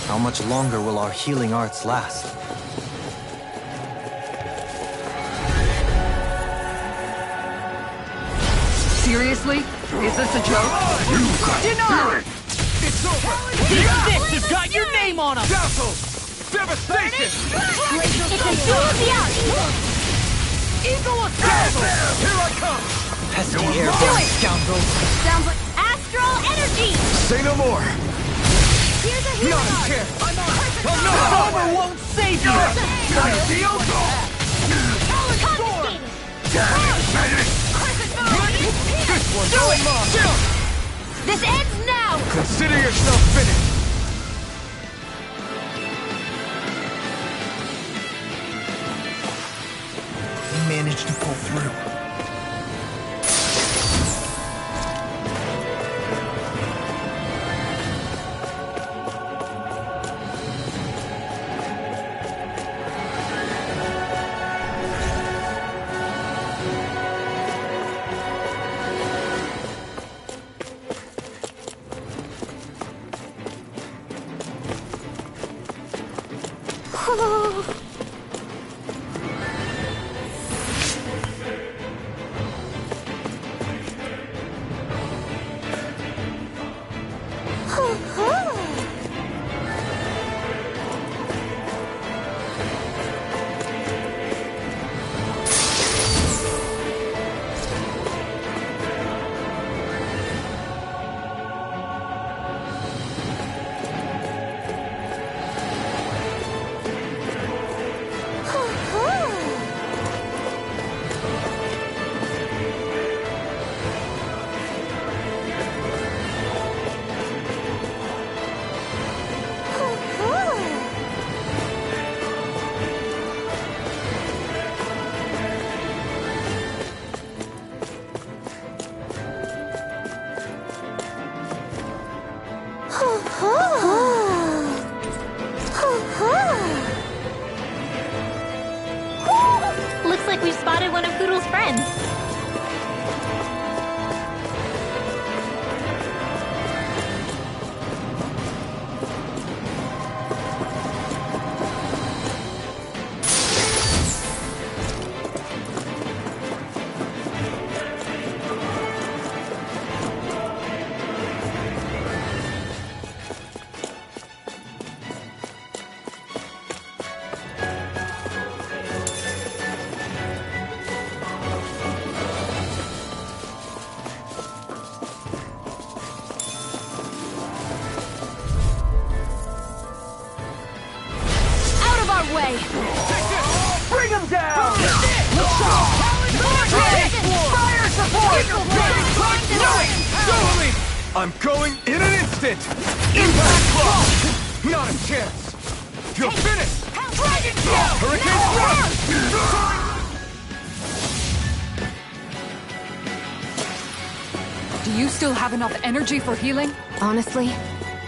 How much longer will our healing arts last? Seriously? Is this a joke? Denied! It's over! These fists have got your name on them! Dazzle! Devastation! It's a out. Eagle Assault! Here I come! Pesky You're airborne mine! scoundrels! Sounds like astral energy. Say no more! Here's a healing Not a art. chance! The armor won't save you! This one's all mine! This ends now. Consider yourself finished! We managed to pull through. way! Take this! Bring him down! Fire support! Totally! I'm going in an instant! Impact block! Not a chance! You're finished! Dragon Tail! Hurricane Thrust! Do you still have enough energy for healing? Honestly,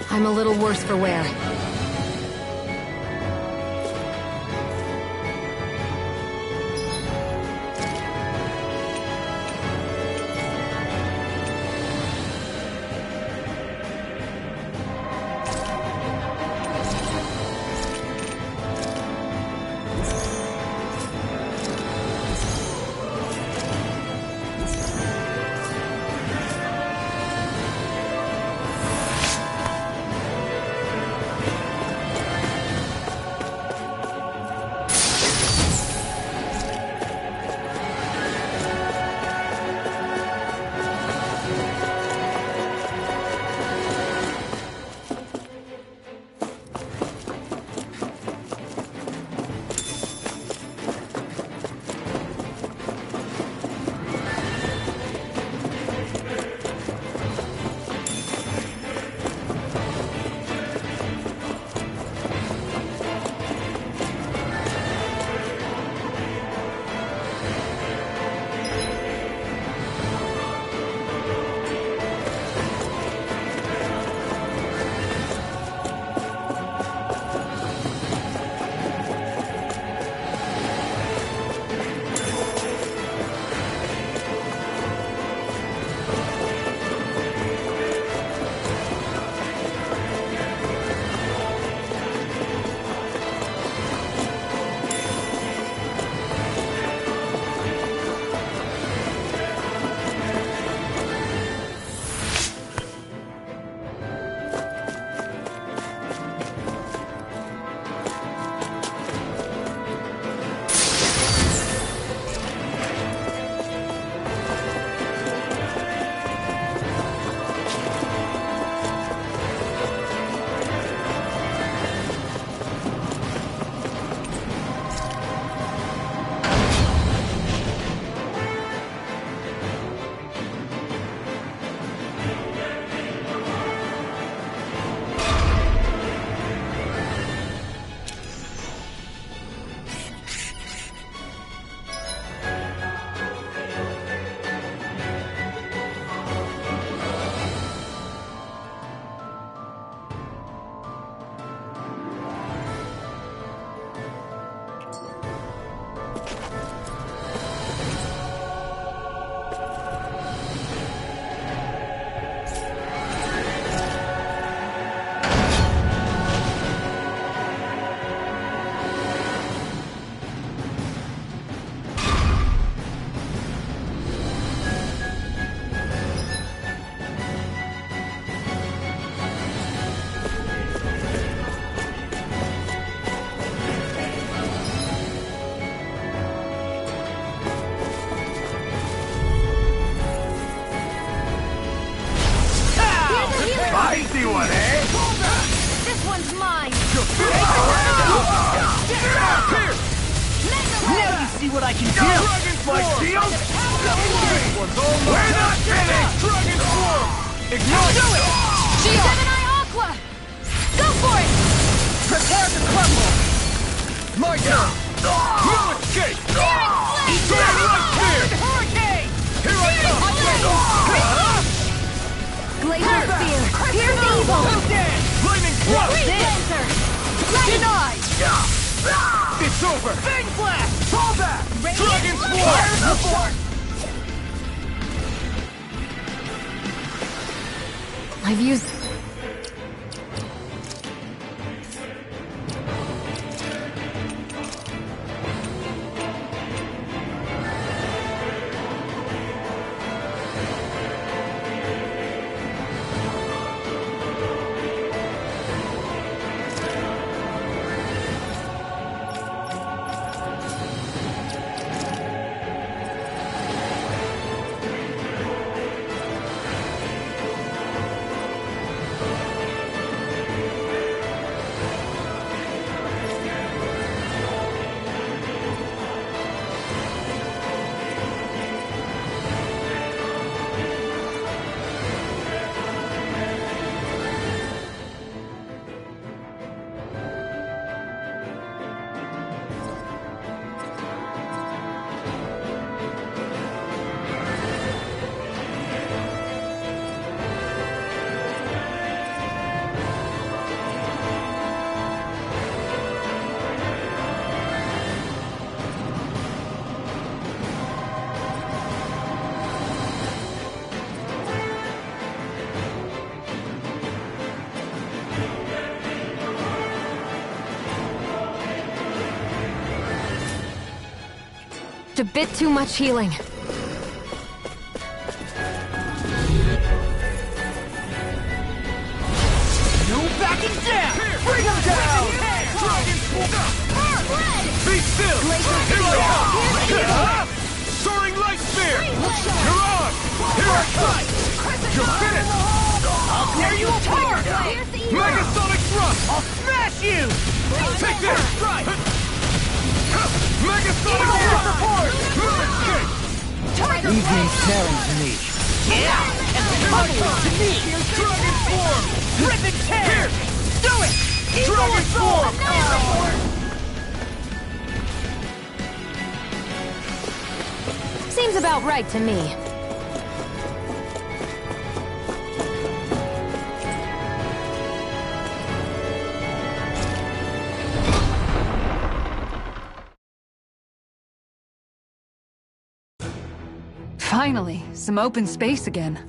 I'm a little worse for wear. Spicy one, eh? This one's mine! Here! Now you see what I can do! Dragon Flight shield! We're not finished! Dragon Swarm! Ignite! Gemini Aqua! Go for it! Prepare to crumble! My turn! No escape! Hurricane! Here I come! Glacier Spear! Here's evil! Lightning Thrust! Dancer! Denied! It's over! Fang Blast! Fall back! Dragon Swarm! I've used... a bit too much healing. No backing down! Bring him down! Dragon Be still! Here I come! Soaring Light Spear! You're on! Here I come! You're finished! I'll tear you apart! Megasonic Thrust! I'll smash you! Take this! Megasonic Thrust! Escape! Leave the ensnaring to me. Yeah! And the puzzle to me! Dragon Form! Rip and tear! Do it! Dragon Form! Seems about right to me. Finally, some open space again.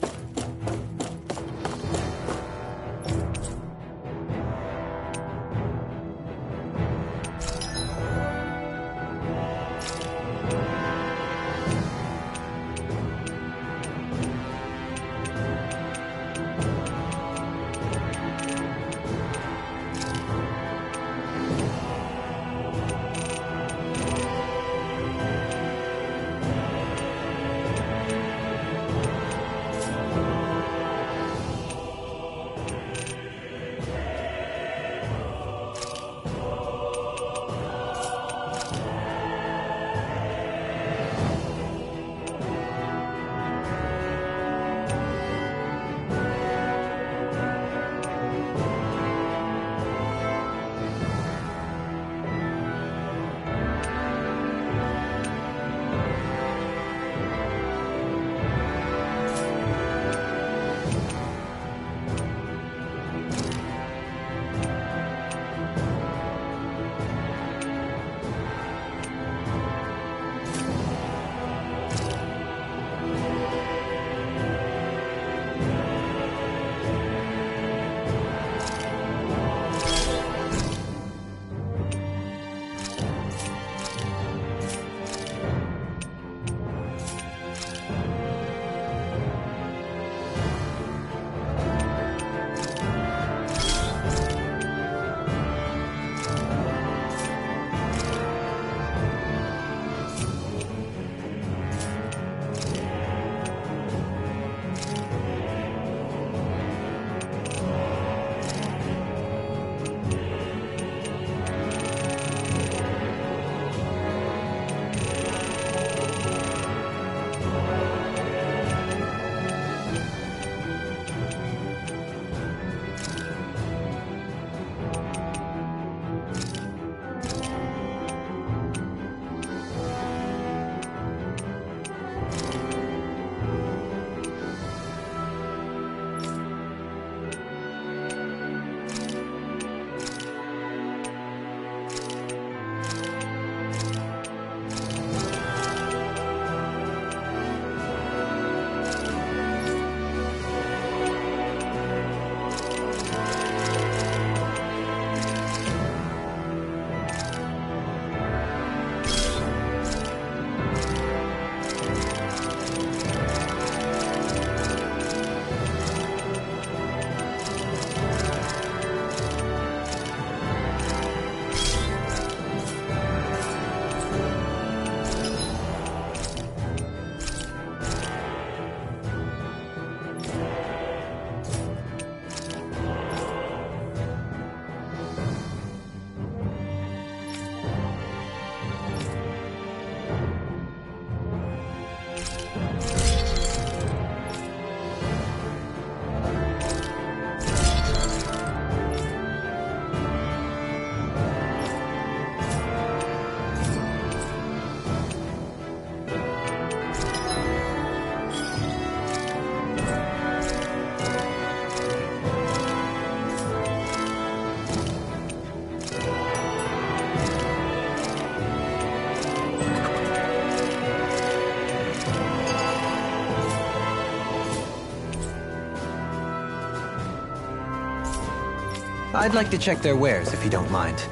I'd like to check their wares, if you don't mind.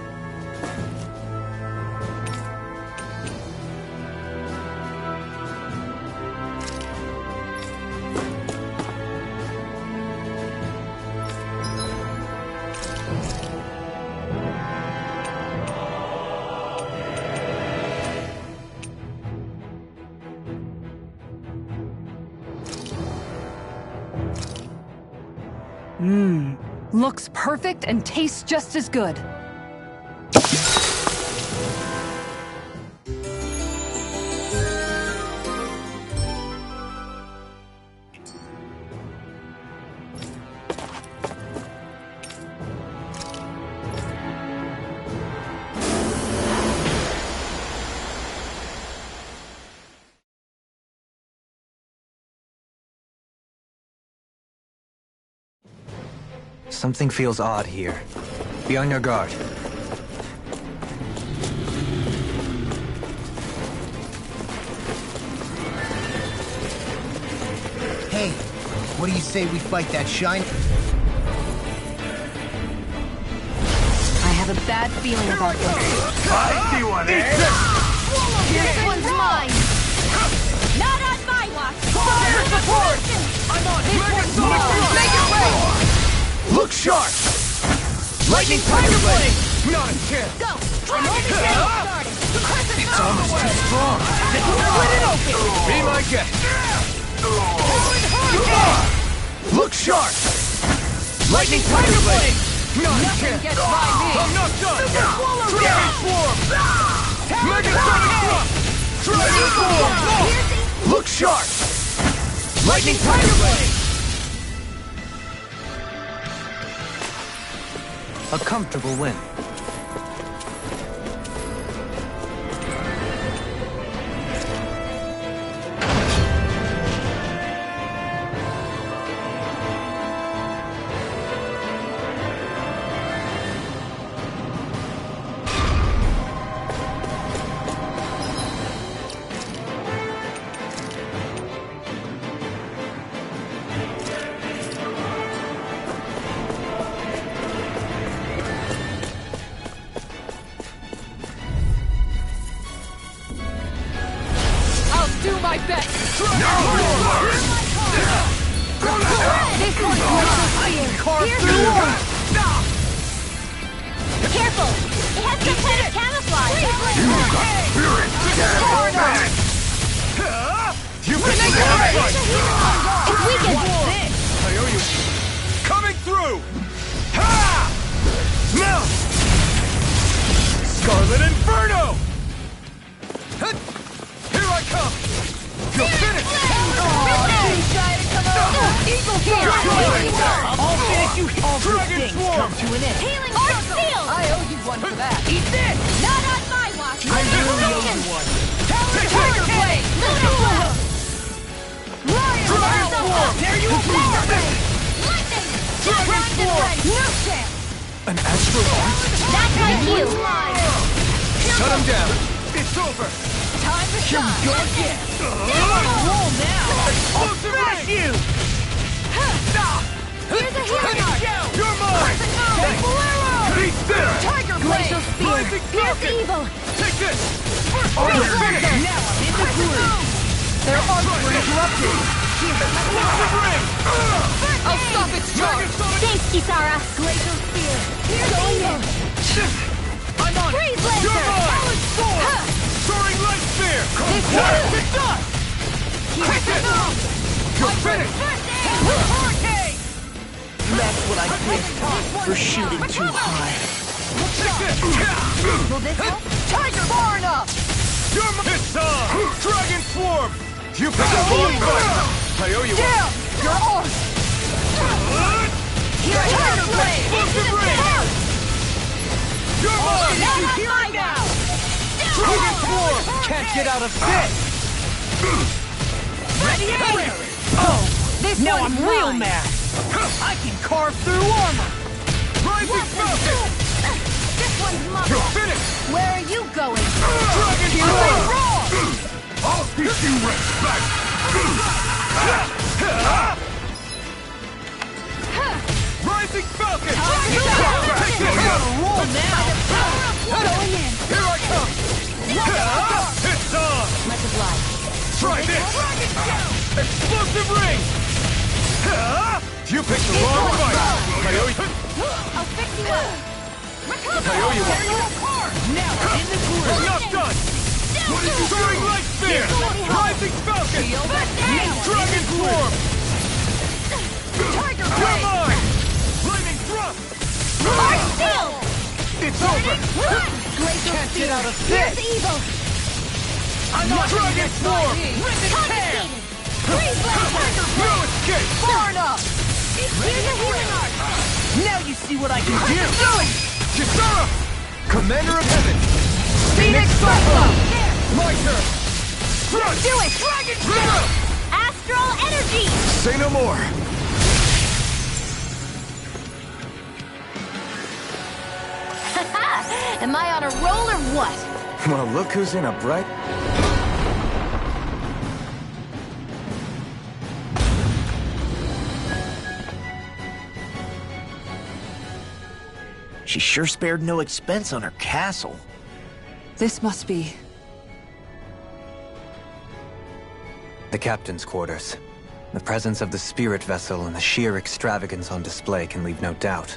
Looks perfect and tastes just as good. Something feels odd here. Be on your guard. Hey, what do you say we fight that shine? I have a bad feeling about this. I see one, eh? This one's mine! Not on my watch! Fire support! I'm on! Megasonic thrust! Make it way! Look sharp! Lightning Tiger Blade! Not a chance! Go! Dragon Tail! It's almost too strong! Split it open! Be my guest! Look sharp! Lightning Tiger Blade! Not a chance! Gets by me! I'm not done! Dragon Swarm! Megasonic thrust! Dragon Swarm! Look sharp! Lightning Tiger Blade! A comfortable win. Do my best! This one's Careful! It has some kind of camouflage! You picked the wrong fight! It's weakened! I owe you. Coming through! Ha! Now! Scarlet Inferno! Here I come! You'll finish! Eagle here! I'll finish you. All good Dragon things Swarm! come to an end. Healing Arc Seal! I owe you one for that. Eat this! Not on my watch! I really owe you one. Tiger Blade! Luna! Dragon Swarm! There you go! Lightning! Dragon Swarm! No chance! An Astro Arc? That's my cue! Shut him down! It's over! Time to shine! Go again. Roll now! I'll smash you! Here's a healing arc! You're mine! Take Bolero! Be still! Tiger Blade! Rising Pierce Falcon! evil! Take this! Freeze You're laser! finished! Now I'm in the groove. Their arms were interrupted. Explosive ring! I'll stop its charge! Thanks, Kisara! Glacial Spear! Going in! I'm on! Freeze laser! You're mine! Balance sword! Soaring Light Spear! This What? one! It's done! Take this! You're finished! Hurricane! That's what I get for shooting too high. Take this! Will this help? Tiger far enough! You're mine! It's on! Dragon Swarm! You picked the wrong fight! I owe you one! Down! Your arm! Here, Tiger Blade! Explosive ring! You're mine! Not on my now! Dragon Swarm! Can't get out of this. Ready? Oh, This now one's I'm real mine. mad. I can carve through armor. Rising Falcon! This one's mine! You're finished! Where are you going? Dragon Swarm! Wrong! I'll teach you respect! Rising Falcon! Take this! Roll now. Going in! Here I come! It's on! Much obliged. Try this! Explosive ring! You picked the wrong fight! I owe you... I'll fix you up! Recover! I owe you one! Now I'm in the I'm groove. not done! Soaring Light Spear! Rising Falcon! Dragon Swarm! Tiger You're Blade! mine! Can't get out of Here's this! evil! I'm not Dragon Form! Confiscated! Freeze laser! No escape! Far enough! Here's the healing art! Now you see what I can do! Kisara! Commander of Heaven! Phoenix Cyclone! My turn! Thrust! Do it! Dragon River! Astral energy! Say no more! Am I on a roll or what? Well, look who's in a bright... She sure spared no expense on her castle. This must be... The captain's quarters. The presence of the spirit vessel and the sheer extravagance on display can leave no doubt.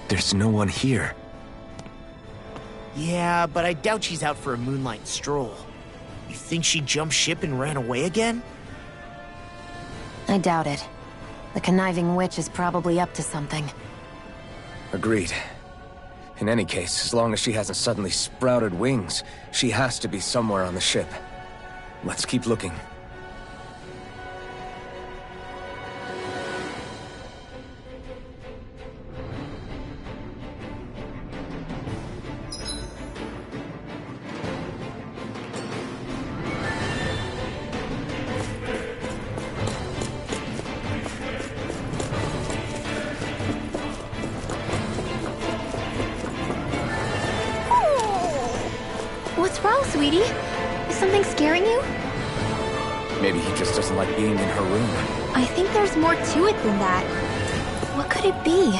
There's no one here. Yeah, but I doubt she's out for a moonlight stroll. You think she jumped ship and ran away again? I doubt it. The conniving witch is probably up to something. Agreed. In any case, as long as she hasn't suddenly sprouted wings, she has to be somewhere on the ship. Let's keep looking. What's wrong, sweetie? Is something scaring you? Maybe he just doesn't like being in her room. I think there's more to it than that. What could it be?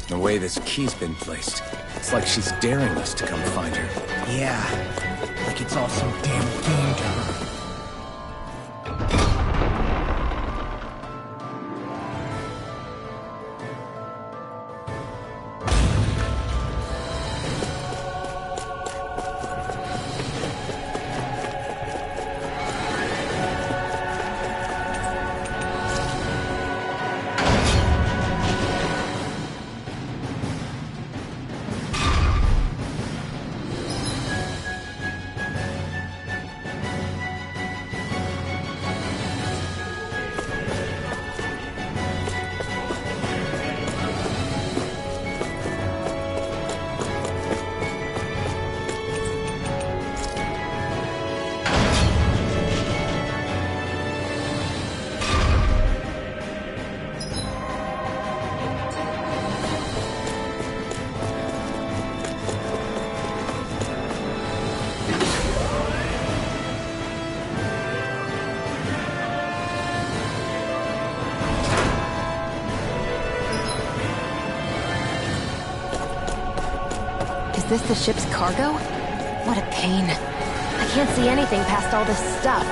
The way this key's been placed, it's like she's daring us to come find her. Yeah, like it's all some damn game to her. Is this the ship's cargo? What a pain. I can't see anything past all this stuff.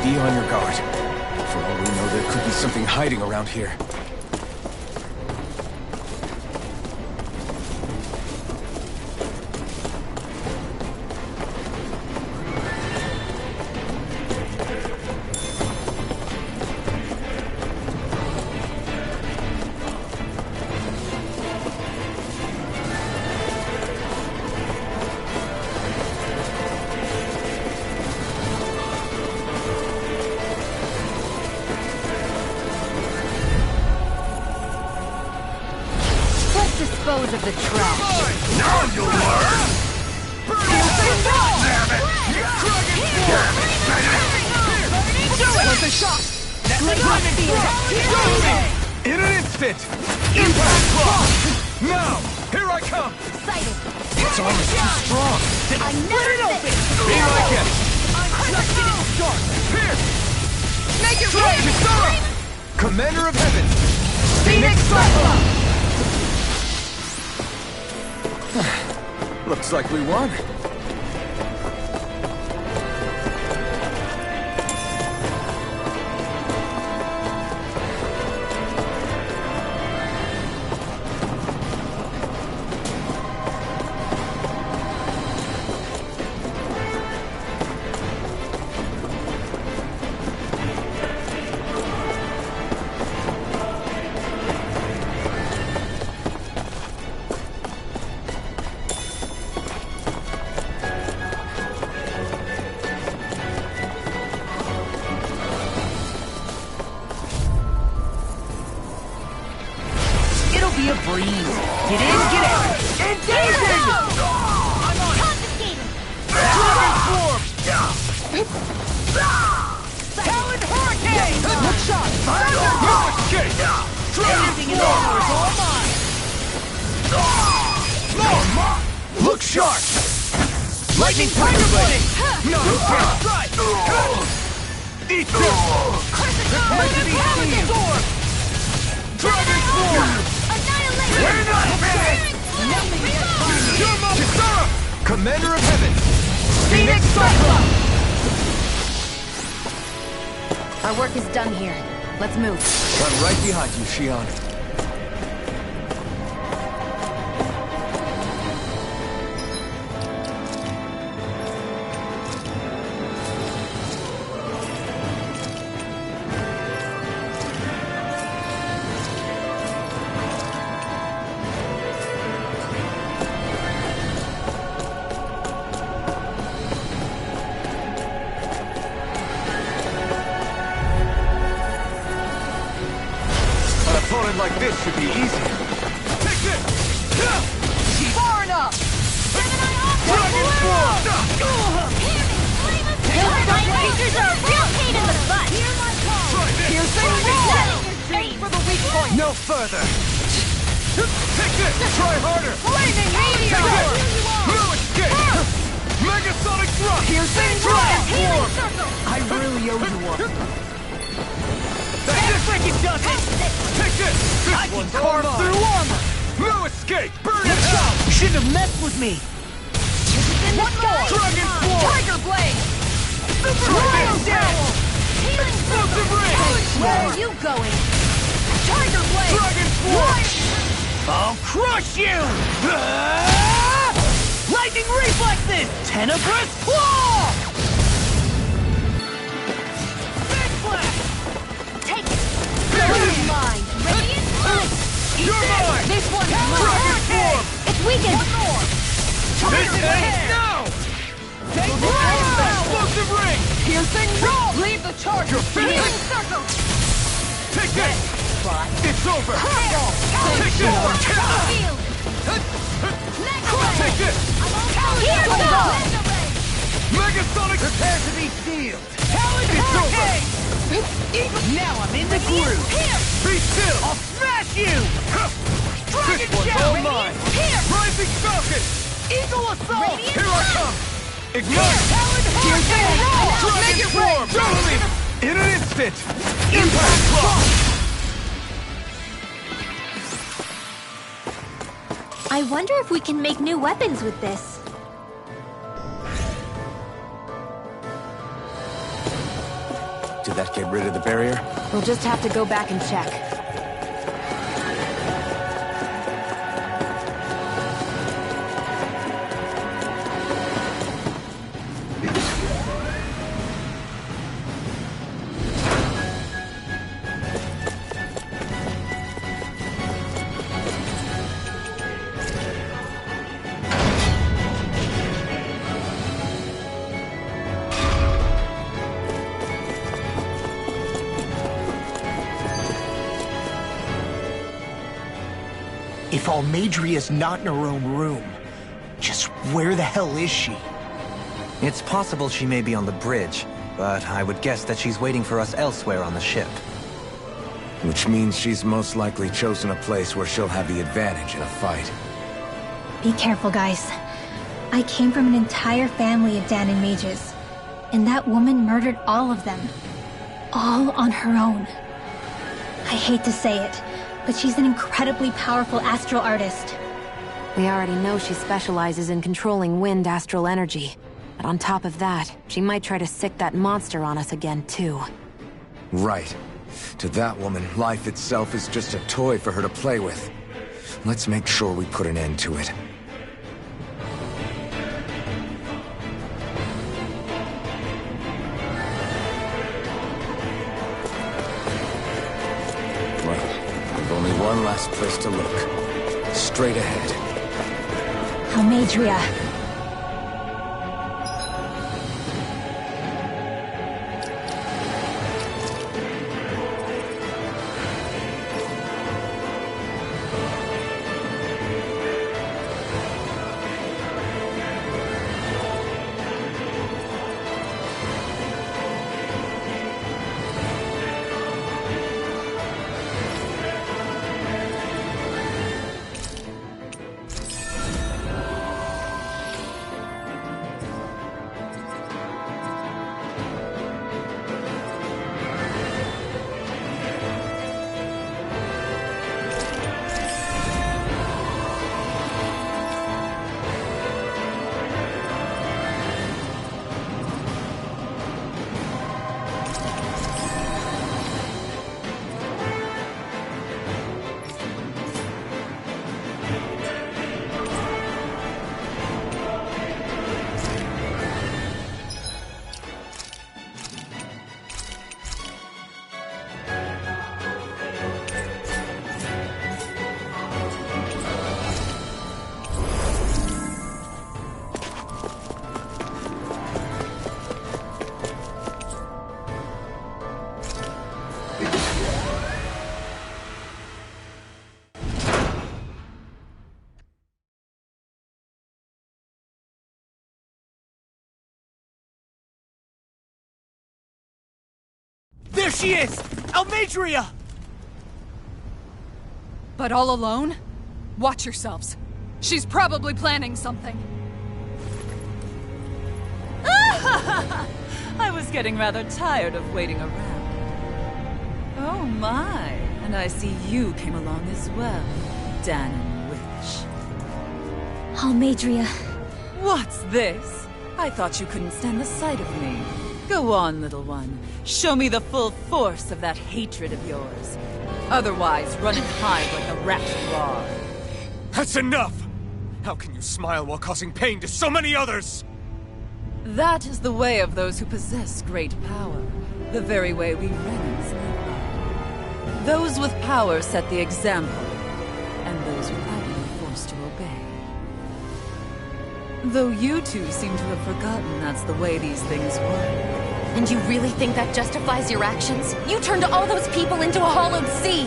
Be on your guard. For all we know, there could be something hiding around here. dispose of the trash. Now you'll learn! Worth a shot! In an instant! Impact block! Now! Here I come! Excited. It's almost too strong! I never open. Be like it! I'm just getting started! Here! Make it Strike rain! Kisara! Commander of Heaven! Phoenix Cyclone! Looks like we won. Be a breeze. Get in, get out. Engaging! I'm on. Confiscated. Dragon Swarm! Talon Hurricane! Good shot! No escape! Dragon Anything in the power is all mine! Look sharp! Lightning Tiger Blade! No strike! Eat this! Prepare to be seen! Dragon Swarm! We're not finished! Kisara! Commander of Heaven! Phoenix Cyclone! Our work is done here. Let's move. I'm right behind you, Shion. Like this should be easy. Take this! Far enough! Dragon Swarm! Creatures are a real pain in the butt. Piercing roll! Aim for the weak point! No further! Take this! Try harder! Flaming meteor! No escape! Megasonic thrust! Piercing Dragon roll! Swarm! I really owe you one. That's Freaking does it! Take this! This I can one's carve all through mine. armor! No escape! Burn it Good out! shot! You shouldn't have messed with me! One more! Dragon Swarm! Tiger Blade! Super Try Rhino this! Down! Explosive ring! Where are you going? Tiger Blade! Dragon Swarm! I'll crush you! Lightning Reflexes! Tenebrous Claw! Big Blast! Take it. You're mine. Radiant Punch. You're mine! This one's mine! Dragon Swarm! It's weakened. One more! This Tiger ends Blade! now! Take the Explosive ring! Piercing roll! Leave the charge! You're finished! Healing circle! Take this! It's over! Curveball! Take this! Field. Take this! Here goes. Megasonic! Prepare to be sealed! Talon Hurricane! Now I'm in the groove! Be still! I'll smash you! Dragon This one's Shout! all mine! Rising Falcon! Eagle Assault! Here I come! Ignite! Talon Hurricane! Dragon Make it Swarm! rain! Totally! In an instant! Impact Block! I wonder if we can make new weapons with this. Did that get rid of the barrier? We'll just have to go back and check. If Almadria's not in her own room, just where the hell is she? It's possible she may be on the bridge, but I would guess that she's waiting for us elsewhere on the ship. Which means she's most likely chosen a place where she'll have the advantage in a fight. Be careful, guys. I came from an entire family of Danon mages, and that woman murdered all of them. All on her own. I hate to say it, but she's an incredibly powerful astral artist. We already know she specializes in controlling wind astral energy. But on top of that, she might try to sick that monster on us again, too. Right. To that woman, life itself is just a toy for her to play with. Let's make sure we put an end to it. Well, we've only one last place to look. Straight ahead. Almadria. There she is! Almadria! But all alone? Watch yourselves. She's probably planning something. I was getting rather tired of waiting around. Oh my, and I see you came along as well, Danon Witch. Almadria. What's this? I thought you couldn't stand the sight of me. Go on, little one. Show me the full force of that hatred of yours. Otherwise, run and hide like a rat you are. That's enough! How can you smile while causing pain to so many others? That is the way of those who possess great power. The very way we Renans live by. Those with power set the example, and those without it are forced to obey. Though you two seem to have forgotten that's the way these things work. And you really think that justifies your actions? You turned all those people into a hollowed sea!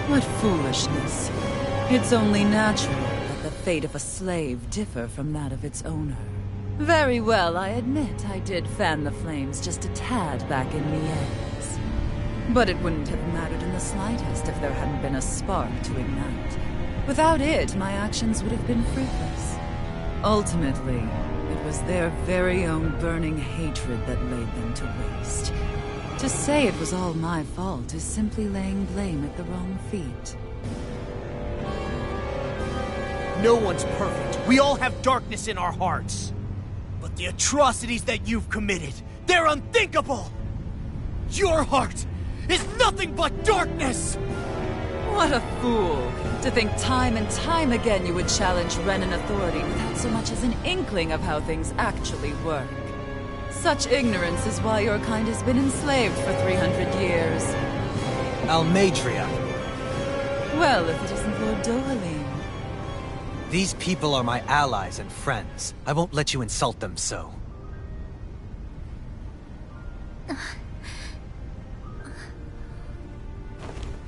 What foolishness. It's only natural that the fate of a slave differ from that of its owner. Very well, I admit I did fan the flames just a tad back in Mies. But it wouldn't have mattered in the slightest if there hadn't been a spark to ignite. Without it, my actions would have been fruitless. Ultimately, it was their very own burning hatred that laid them to waste. To say it was all my fault is simply laying blame at the wrong feet. No one's perfect. We all have darkness in our hearts. But the atrocities that you've committed, they're unthinkable! Your heart is nothing but darkness! What a fool! To think time and time again you would challenge Renan authority without so much as an inkling of how things actually work. Such ignorance is why your kind has been enslaved for 300 years. Almadria. Well, if it isn't Lord Dohalim. These people are my allies and friends. I won't let you insult them so.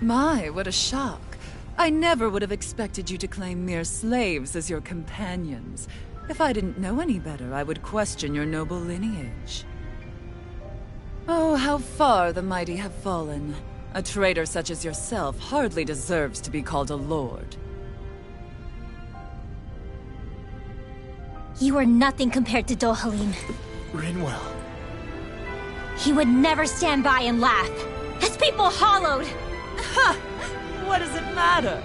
My, what a shock. I never would have expected you to claim mere slaves as your companions. If I didn't know any better, I would question your noble lineage. Oh, how far the mighty have fallen. A traitor such as yourself hardly deserves to be called a lord. You are nothing compared to Dohalim. Rinwell. He would never stand by and laugh. His people hollowed! Ha! What does it matter?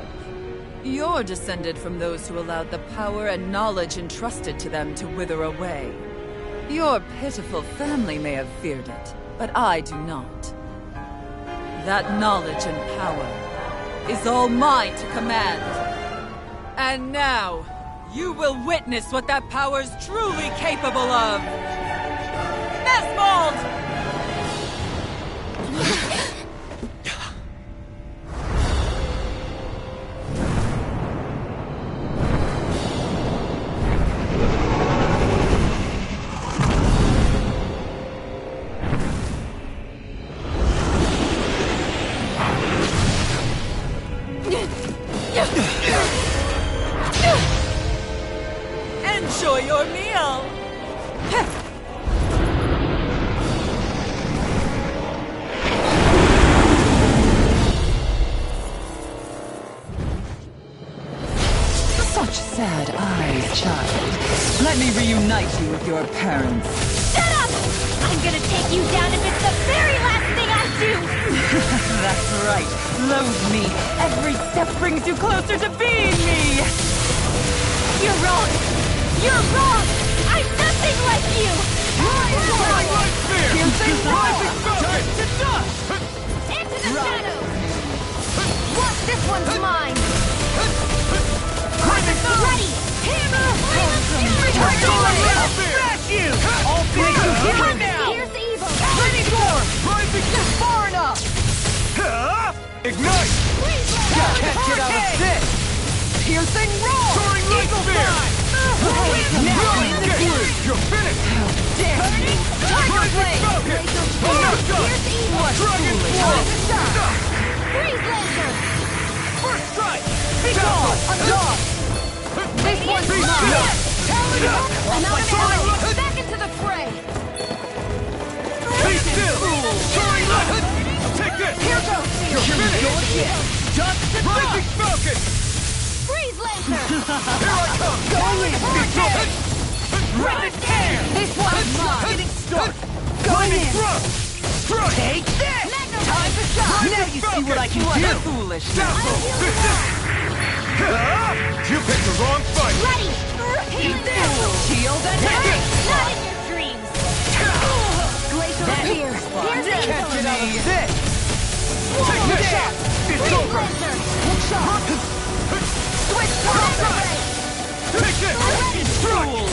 You're descended from those who allowed the power and knowledge entrusted to them to wither away. Your pitiful family may have feared it, but I do not. That knowledge and power is all mine to command. And now, you will witness what that power's truly capable of! Nesmold! Enjoy your meal! Such sad eyes, child. Let me reunite you with your parents. Shut up! I'm gonna take you down if it's the very last thing I do! That's right. Loathe me. Every step brings you closer to being me! You're wrong! You're wrong! I'm nothing like you! Light spear! Piercing Rising blow! Time to dust! Into the shadows! What? This one's mine! Ready! Hammer! Light spear! Smash you! All finished you here now! Here's evil! Ready for! Rising Far enough! Ignite! Can't get out of this! Piercing roar! Soaring light Eagle spear! fly! Now in the groove! You're finished! Damn! Tiger blade! Falcon! Almost done! What Dragon foolish! Claw! Freeze laser! First strike! Be gone! I'm gone! This one's Be mine! still! Talon up! I'm out of arrows! Back into the fray! Be still! Soaring light! Take this! Here goes! You're finished! Dust to Rising dust! Falcon! Freeze laser! Here I come! Going in! Hurricane! Rapid tear! This one's mine! Getting stuck! Going in! Thrust! Strike! Take this! Time to shine! Now you see what I can do! Foolish. You picked the wrong fight! Ready! Healing circle! Shield and hit! Not in your dreams! Glacial spear! Here's the Can't get out of this! Take this! It's Freeze over! laser! Switch power! Take this! Strike!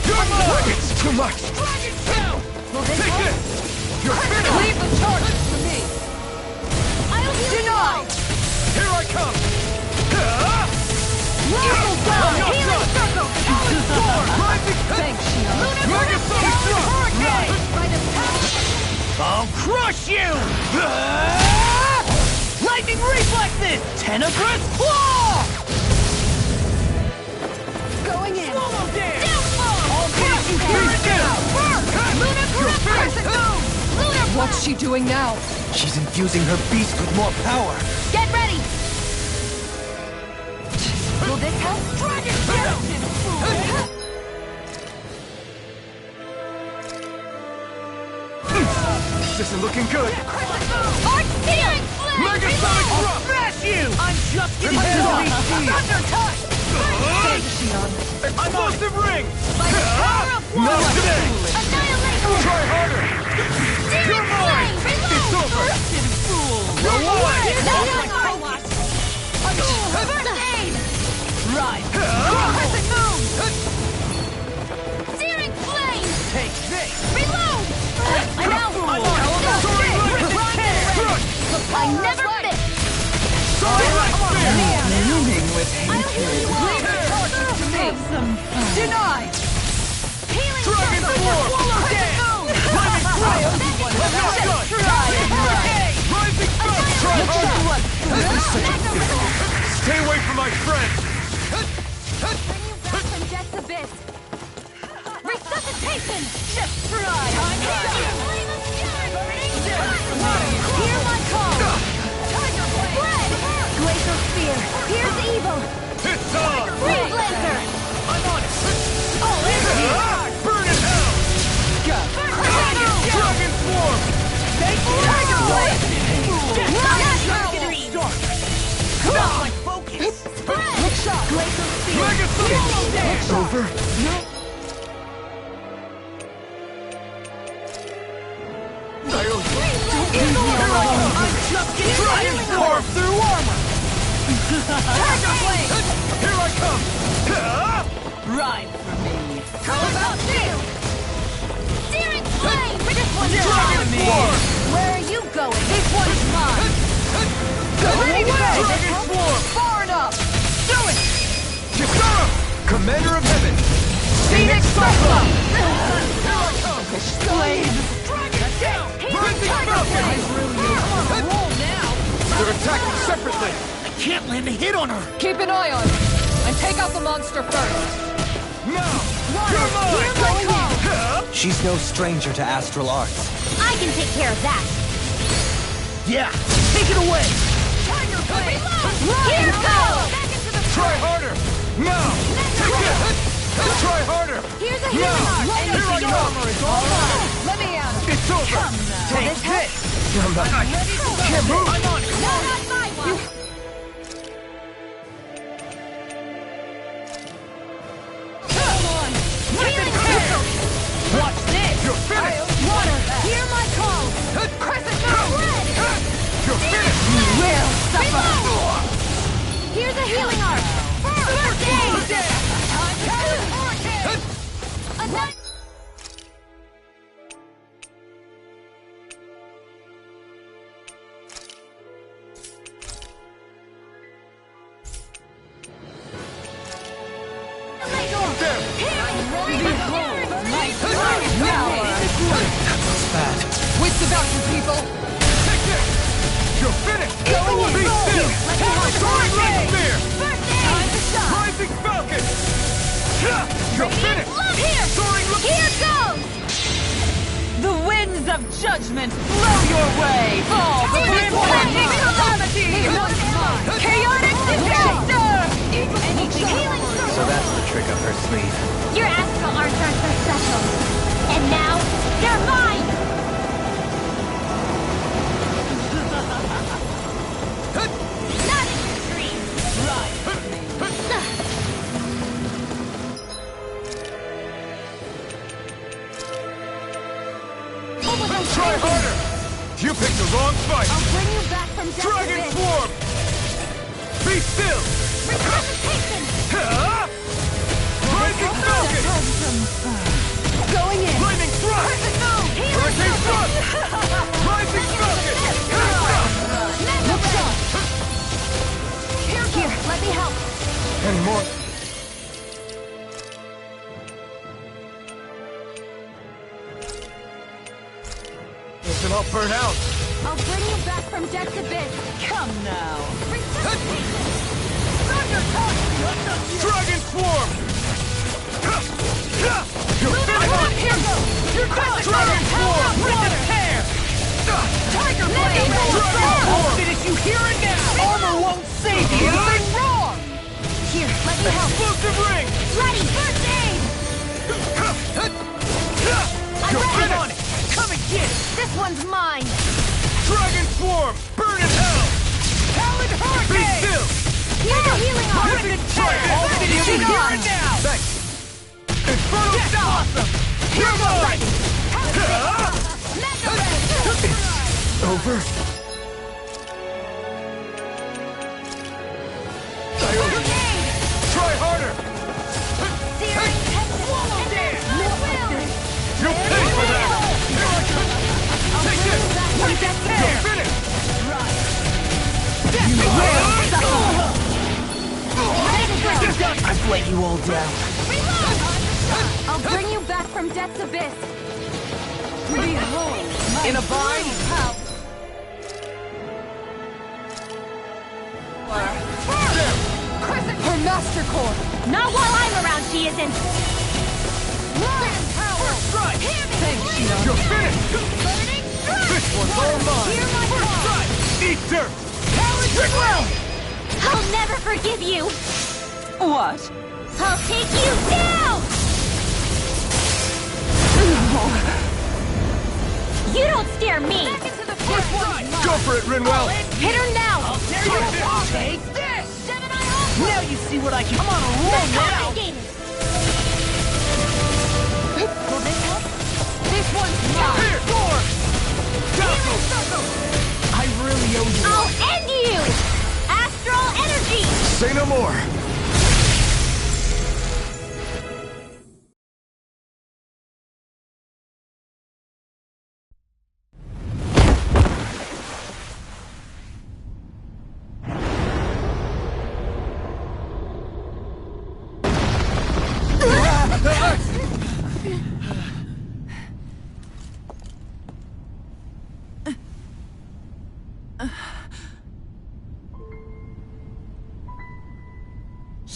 You're mine! It's too much! Take this! You're finished! Leave the charges to me! I'll heal you Denied! Here I come! Eagle down! You're Healing done. circle! Talon sword! Rising! Thanks, Shield! Mega Sonic Thrust! Hurricane! by the power! I'll crush you! Lightning reflexes! Tenebrous claw! Going in! Swallow dance! Downfall! I'll get you here and now! Lunar crescent moon! Lunar What's she doing now? She's infusing her beast with more power. Get ready! Will this help? Dragon This isn't looking good! Arc Searing Flame! Mega Sonic I'll Thrust! smash you! I'm just getting started! Thunder touch! Explosive ring! By the power of one! Not today! Annihilation! Try harder! Searing You're mine! Flame! It's Reload! over! You're mine! Healing Arc! First aid! Right! Crescent moon! Searing Flame! Take this! Reload! I'm out! I never miss! Beaming with I'll heal you all! Leave the charges to me! Have some fun. Denied! Healing Dragon circle! Sword! Swallow dance! Almost done! Hurricane! Rising Falcon! Try harder! Stay away from my friend! Bring you back from death's abyss. Resuscitation! Just try! Hear my call! Spread! Glacial spear! Here's evil! It's on! Freeze Lancer! I'm on it! All energy! Burn in hell! Dragon Swarm! Tiger Blade! Not my focus! Spread! Glacial spear! Legacy! Over? I'm just getting started! Carve through armor! Tiger Blade! Here I come! Ride for me. How about you? Searing flame! This one's Dragon mine! Swarm! Where are you going? This one's mine! Ready to go! Dragon Swarm! Far enough! Do it! Kisara! Commander of Heaven! Phoenix Cyclone! Blade! Rising Falcon! They're attacking separately! I can't land a hit on her! Keep an eye on her, and take out the monster first. Now! You're mine! She's no stranger to astral arts. I can take care of that! Yeah! Take it away! Tiger Blade! Here goes! Try harder! Now! Try harder! Here's a healing arc! Here I come! Let me out. It's over! Take this! Can't move! I'm on it! No, not my one! Watch this! You're finished! Water! Hear my call! Crescent Moon! Red! You're finished! Will suffer! Here's a healing arc! First aid! Another... Wits about you, people. Take this! You're finished! Going in. Be still! Soaring Light Spear! First aid! Rising Falcon! You're finished! Here! Soaring Light... Here goes! The winds of judgment blow your way! Fall before impending calamity! Chaotic disaster! Healing So that's the trick up her sleeve. Your astral arts aren't so special. And now, they're mine! Not in your dreams! Try harder! You picked the wrong fight! I'll bring you back from death Dragon abyss. Swarm! Be still! Resuscitation! Rising Falcon! Going in! Lightning Thrust! Hurricane Thrust! Rising Falcon! Look shot! Here, let me help. Any more? Listen, I'll burn out! I'll bring you back from death's abyss. Come now! Resuscitation! Thunder touch! Dragon Swarm! You're finished! Here goes! You're done! Dragon Swarm! Water! Hair! Tiger Blade! I'll finish you here and now! Armor won't save you! Anything wrong! Here, let me help. Explosive ring! Ready! First aid! I'm You're ready! finished! Come and get it! This one's mine! Dragon Swarm! Burn in hell! Talon Be Hurricane! still! Here's a healing arc! Rip and tear! I'll finish you here and now! Thanks! Inferno That's Shock! awesome! Here goes! Mega Ray! Over? Try harder! Searing Swallow Dance! No will! You'll pay for that! Take this! Take that You're finished! I've let you all down. I'll bring you back from death's abyss. Behold, In a bind? Blaster Core! Not while I'm around, she isn't! First strike! Thanks, Shion. You're finished! Burning strike! This one's all mine! Hear my First call! strike! Eat dirt! Rinwell! I'll never forgive you! What? I'll take you down! You don't scare me! First strike! Go for it, Rinwell! Hit her now! I'll tear you apart! Take this! Now you see what I can... I'm on a roll now! This one's mine! Here! Door! Tackle! I really owe you. I'll end you! Astral energy! Say no more!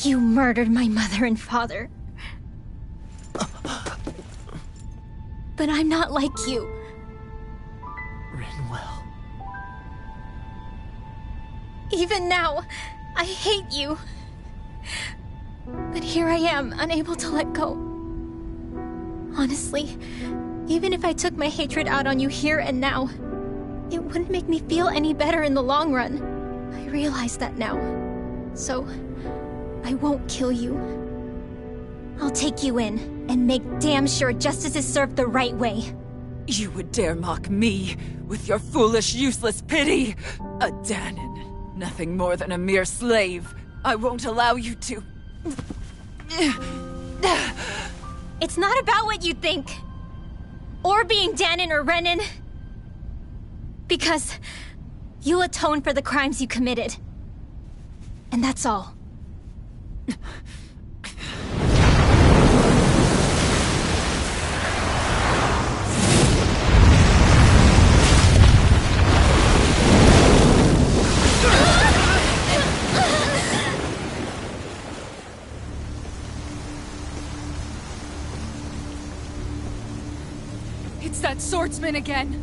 You murdered my mother and father. But I'm not like you. Rinwell. Even now, I hate you. But here I am, unable to let go. Honestly, even if I took my hatred out on you here and now, it wouldn't make me feel any better in the long run. I realize that now. So, I won't kill you. I'll take you in, and make damn sure justice is served the right way. You would dare mock me with your foolish, useless pity? A Danon, nothing more than a mere slave. I won't allow you to... It's not about what you think. Or being Danon or Renan. Because you'll atone for the crimes you committed. And that's all. It's that swordsman again.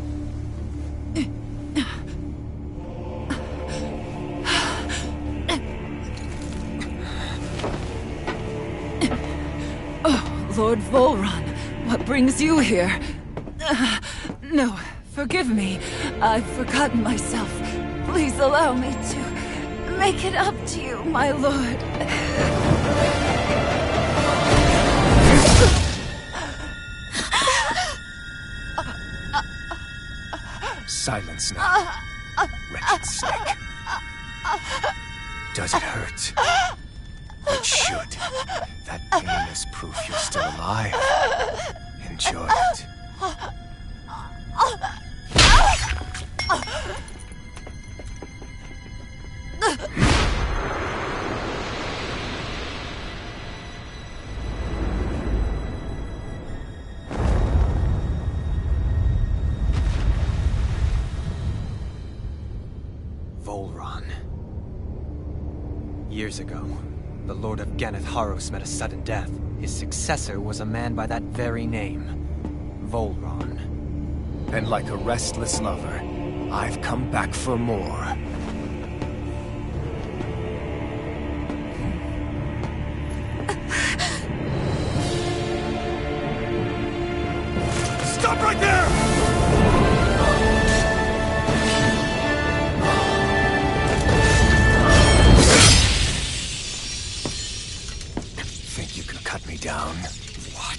Lord Volron, what brings you here? No, forgive me. I've forgotten myself. Please allow me to make it up to you, my lord. Silence now, wretched snake. Does it hurt? It should. That pain is proof you're still alive. Enjoy it. Volron. Years ago, the Lord of Ganeth Haros met a sudden death. His successor was a man by that very name, Volron. And like a restless lover, I've come back for more. Stop right there! Think you can cut me down? What?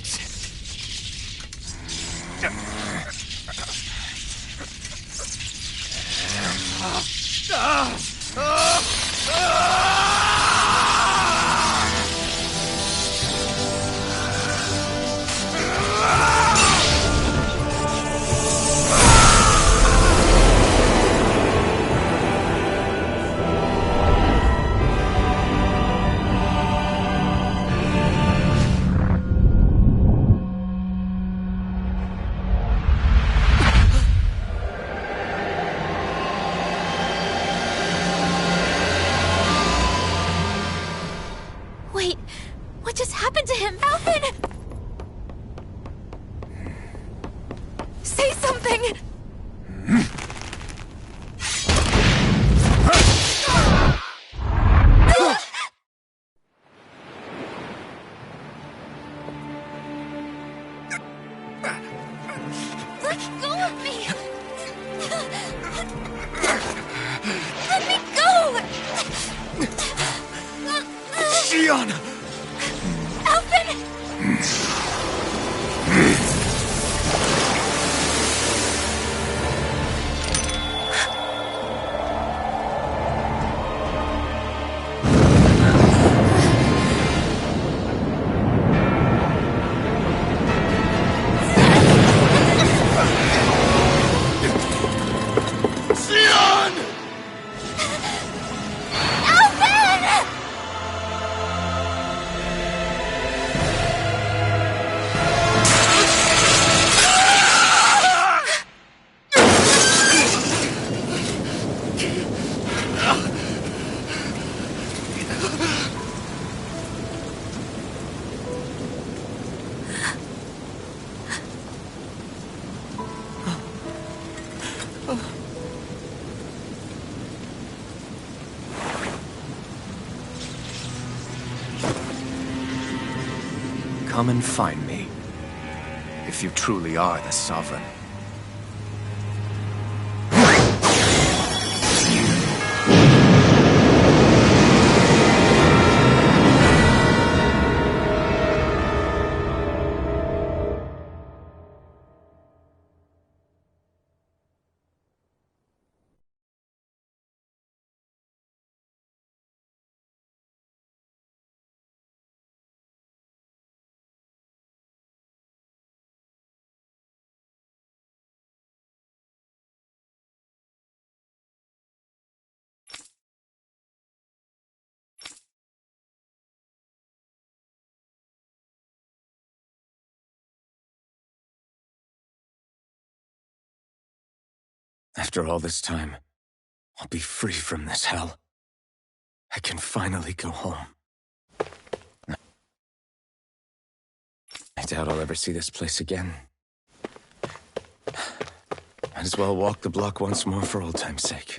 Leon! Come and find me, if you truly are the Sovereign. After all this time, I'll be free from this hell. I can finally go home. I doubt I'll ever see this place again. Might as well walk the block once more for old time's sake.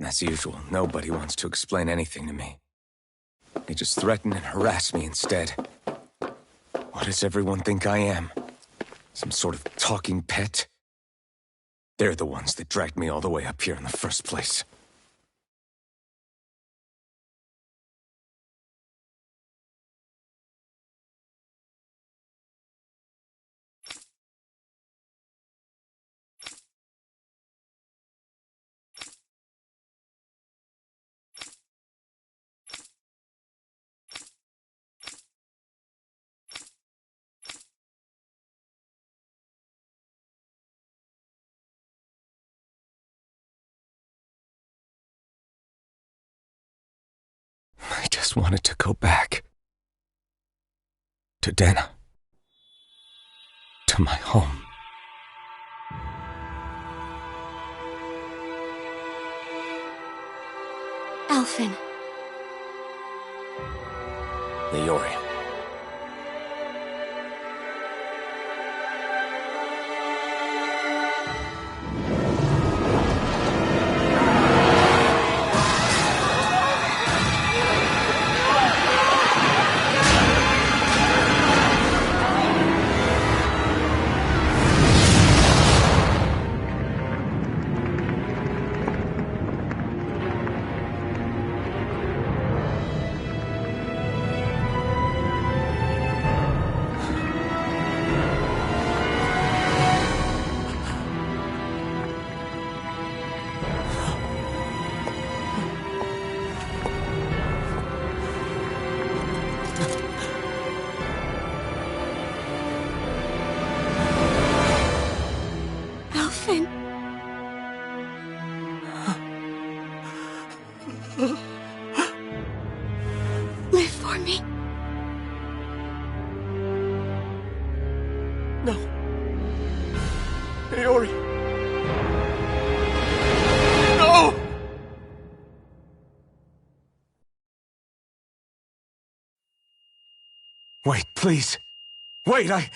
As usual, nobody wants to explain anything to me. They just threaten and harass me instead. What does everyone think I am? Some sort of talking pet? They're the ones that dragged me all the way up here in the first place. I just wanted to go back. To Dana. To my home. Alphen. Leori. Alphen. Live for me. No. Leori. No! Wait, please. Wait, I...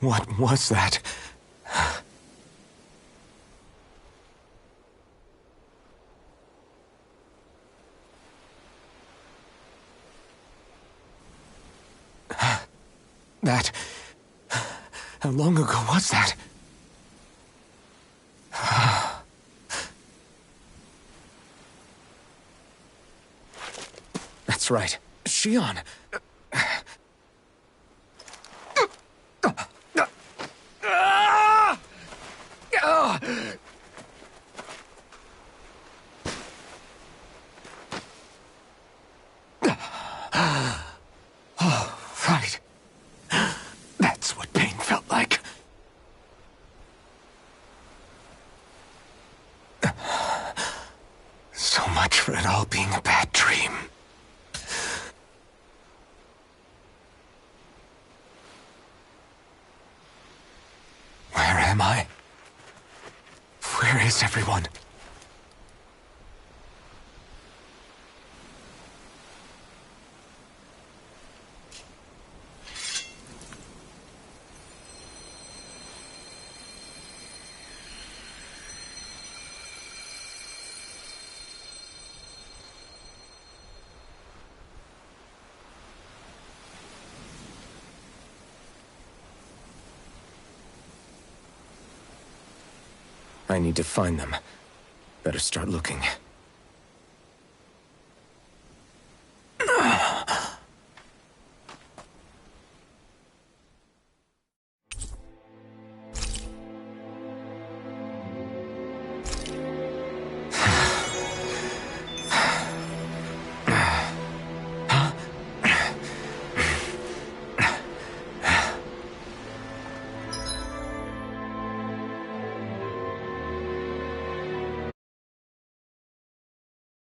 What was that? That... How long ago was that? That's right. Shion. Oh, right. That's what pain felt like. So much for it all being a bad dream. Where am I? Where is everyone? I need to find them. Better start looking.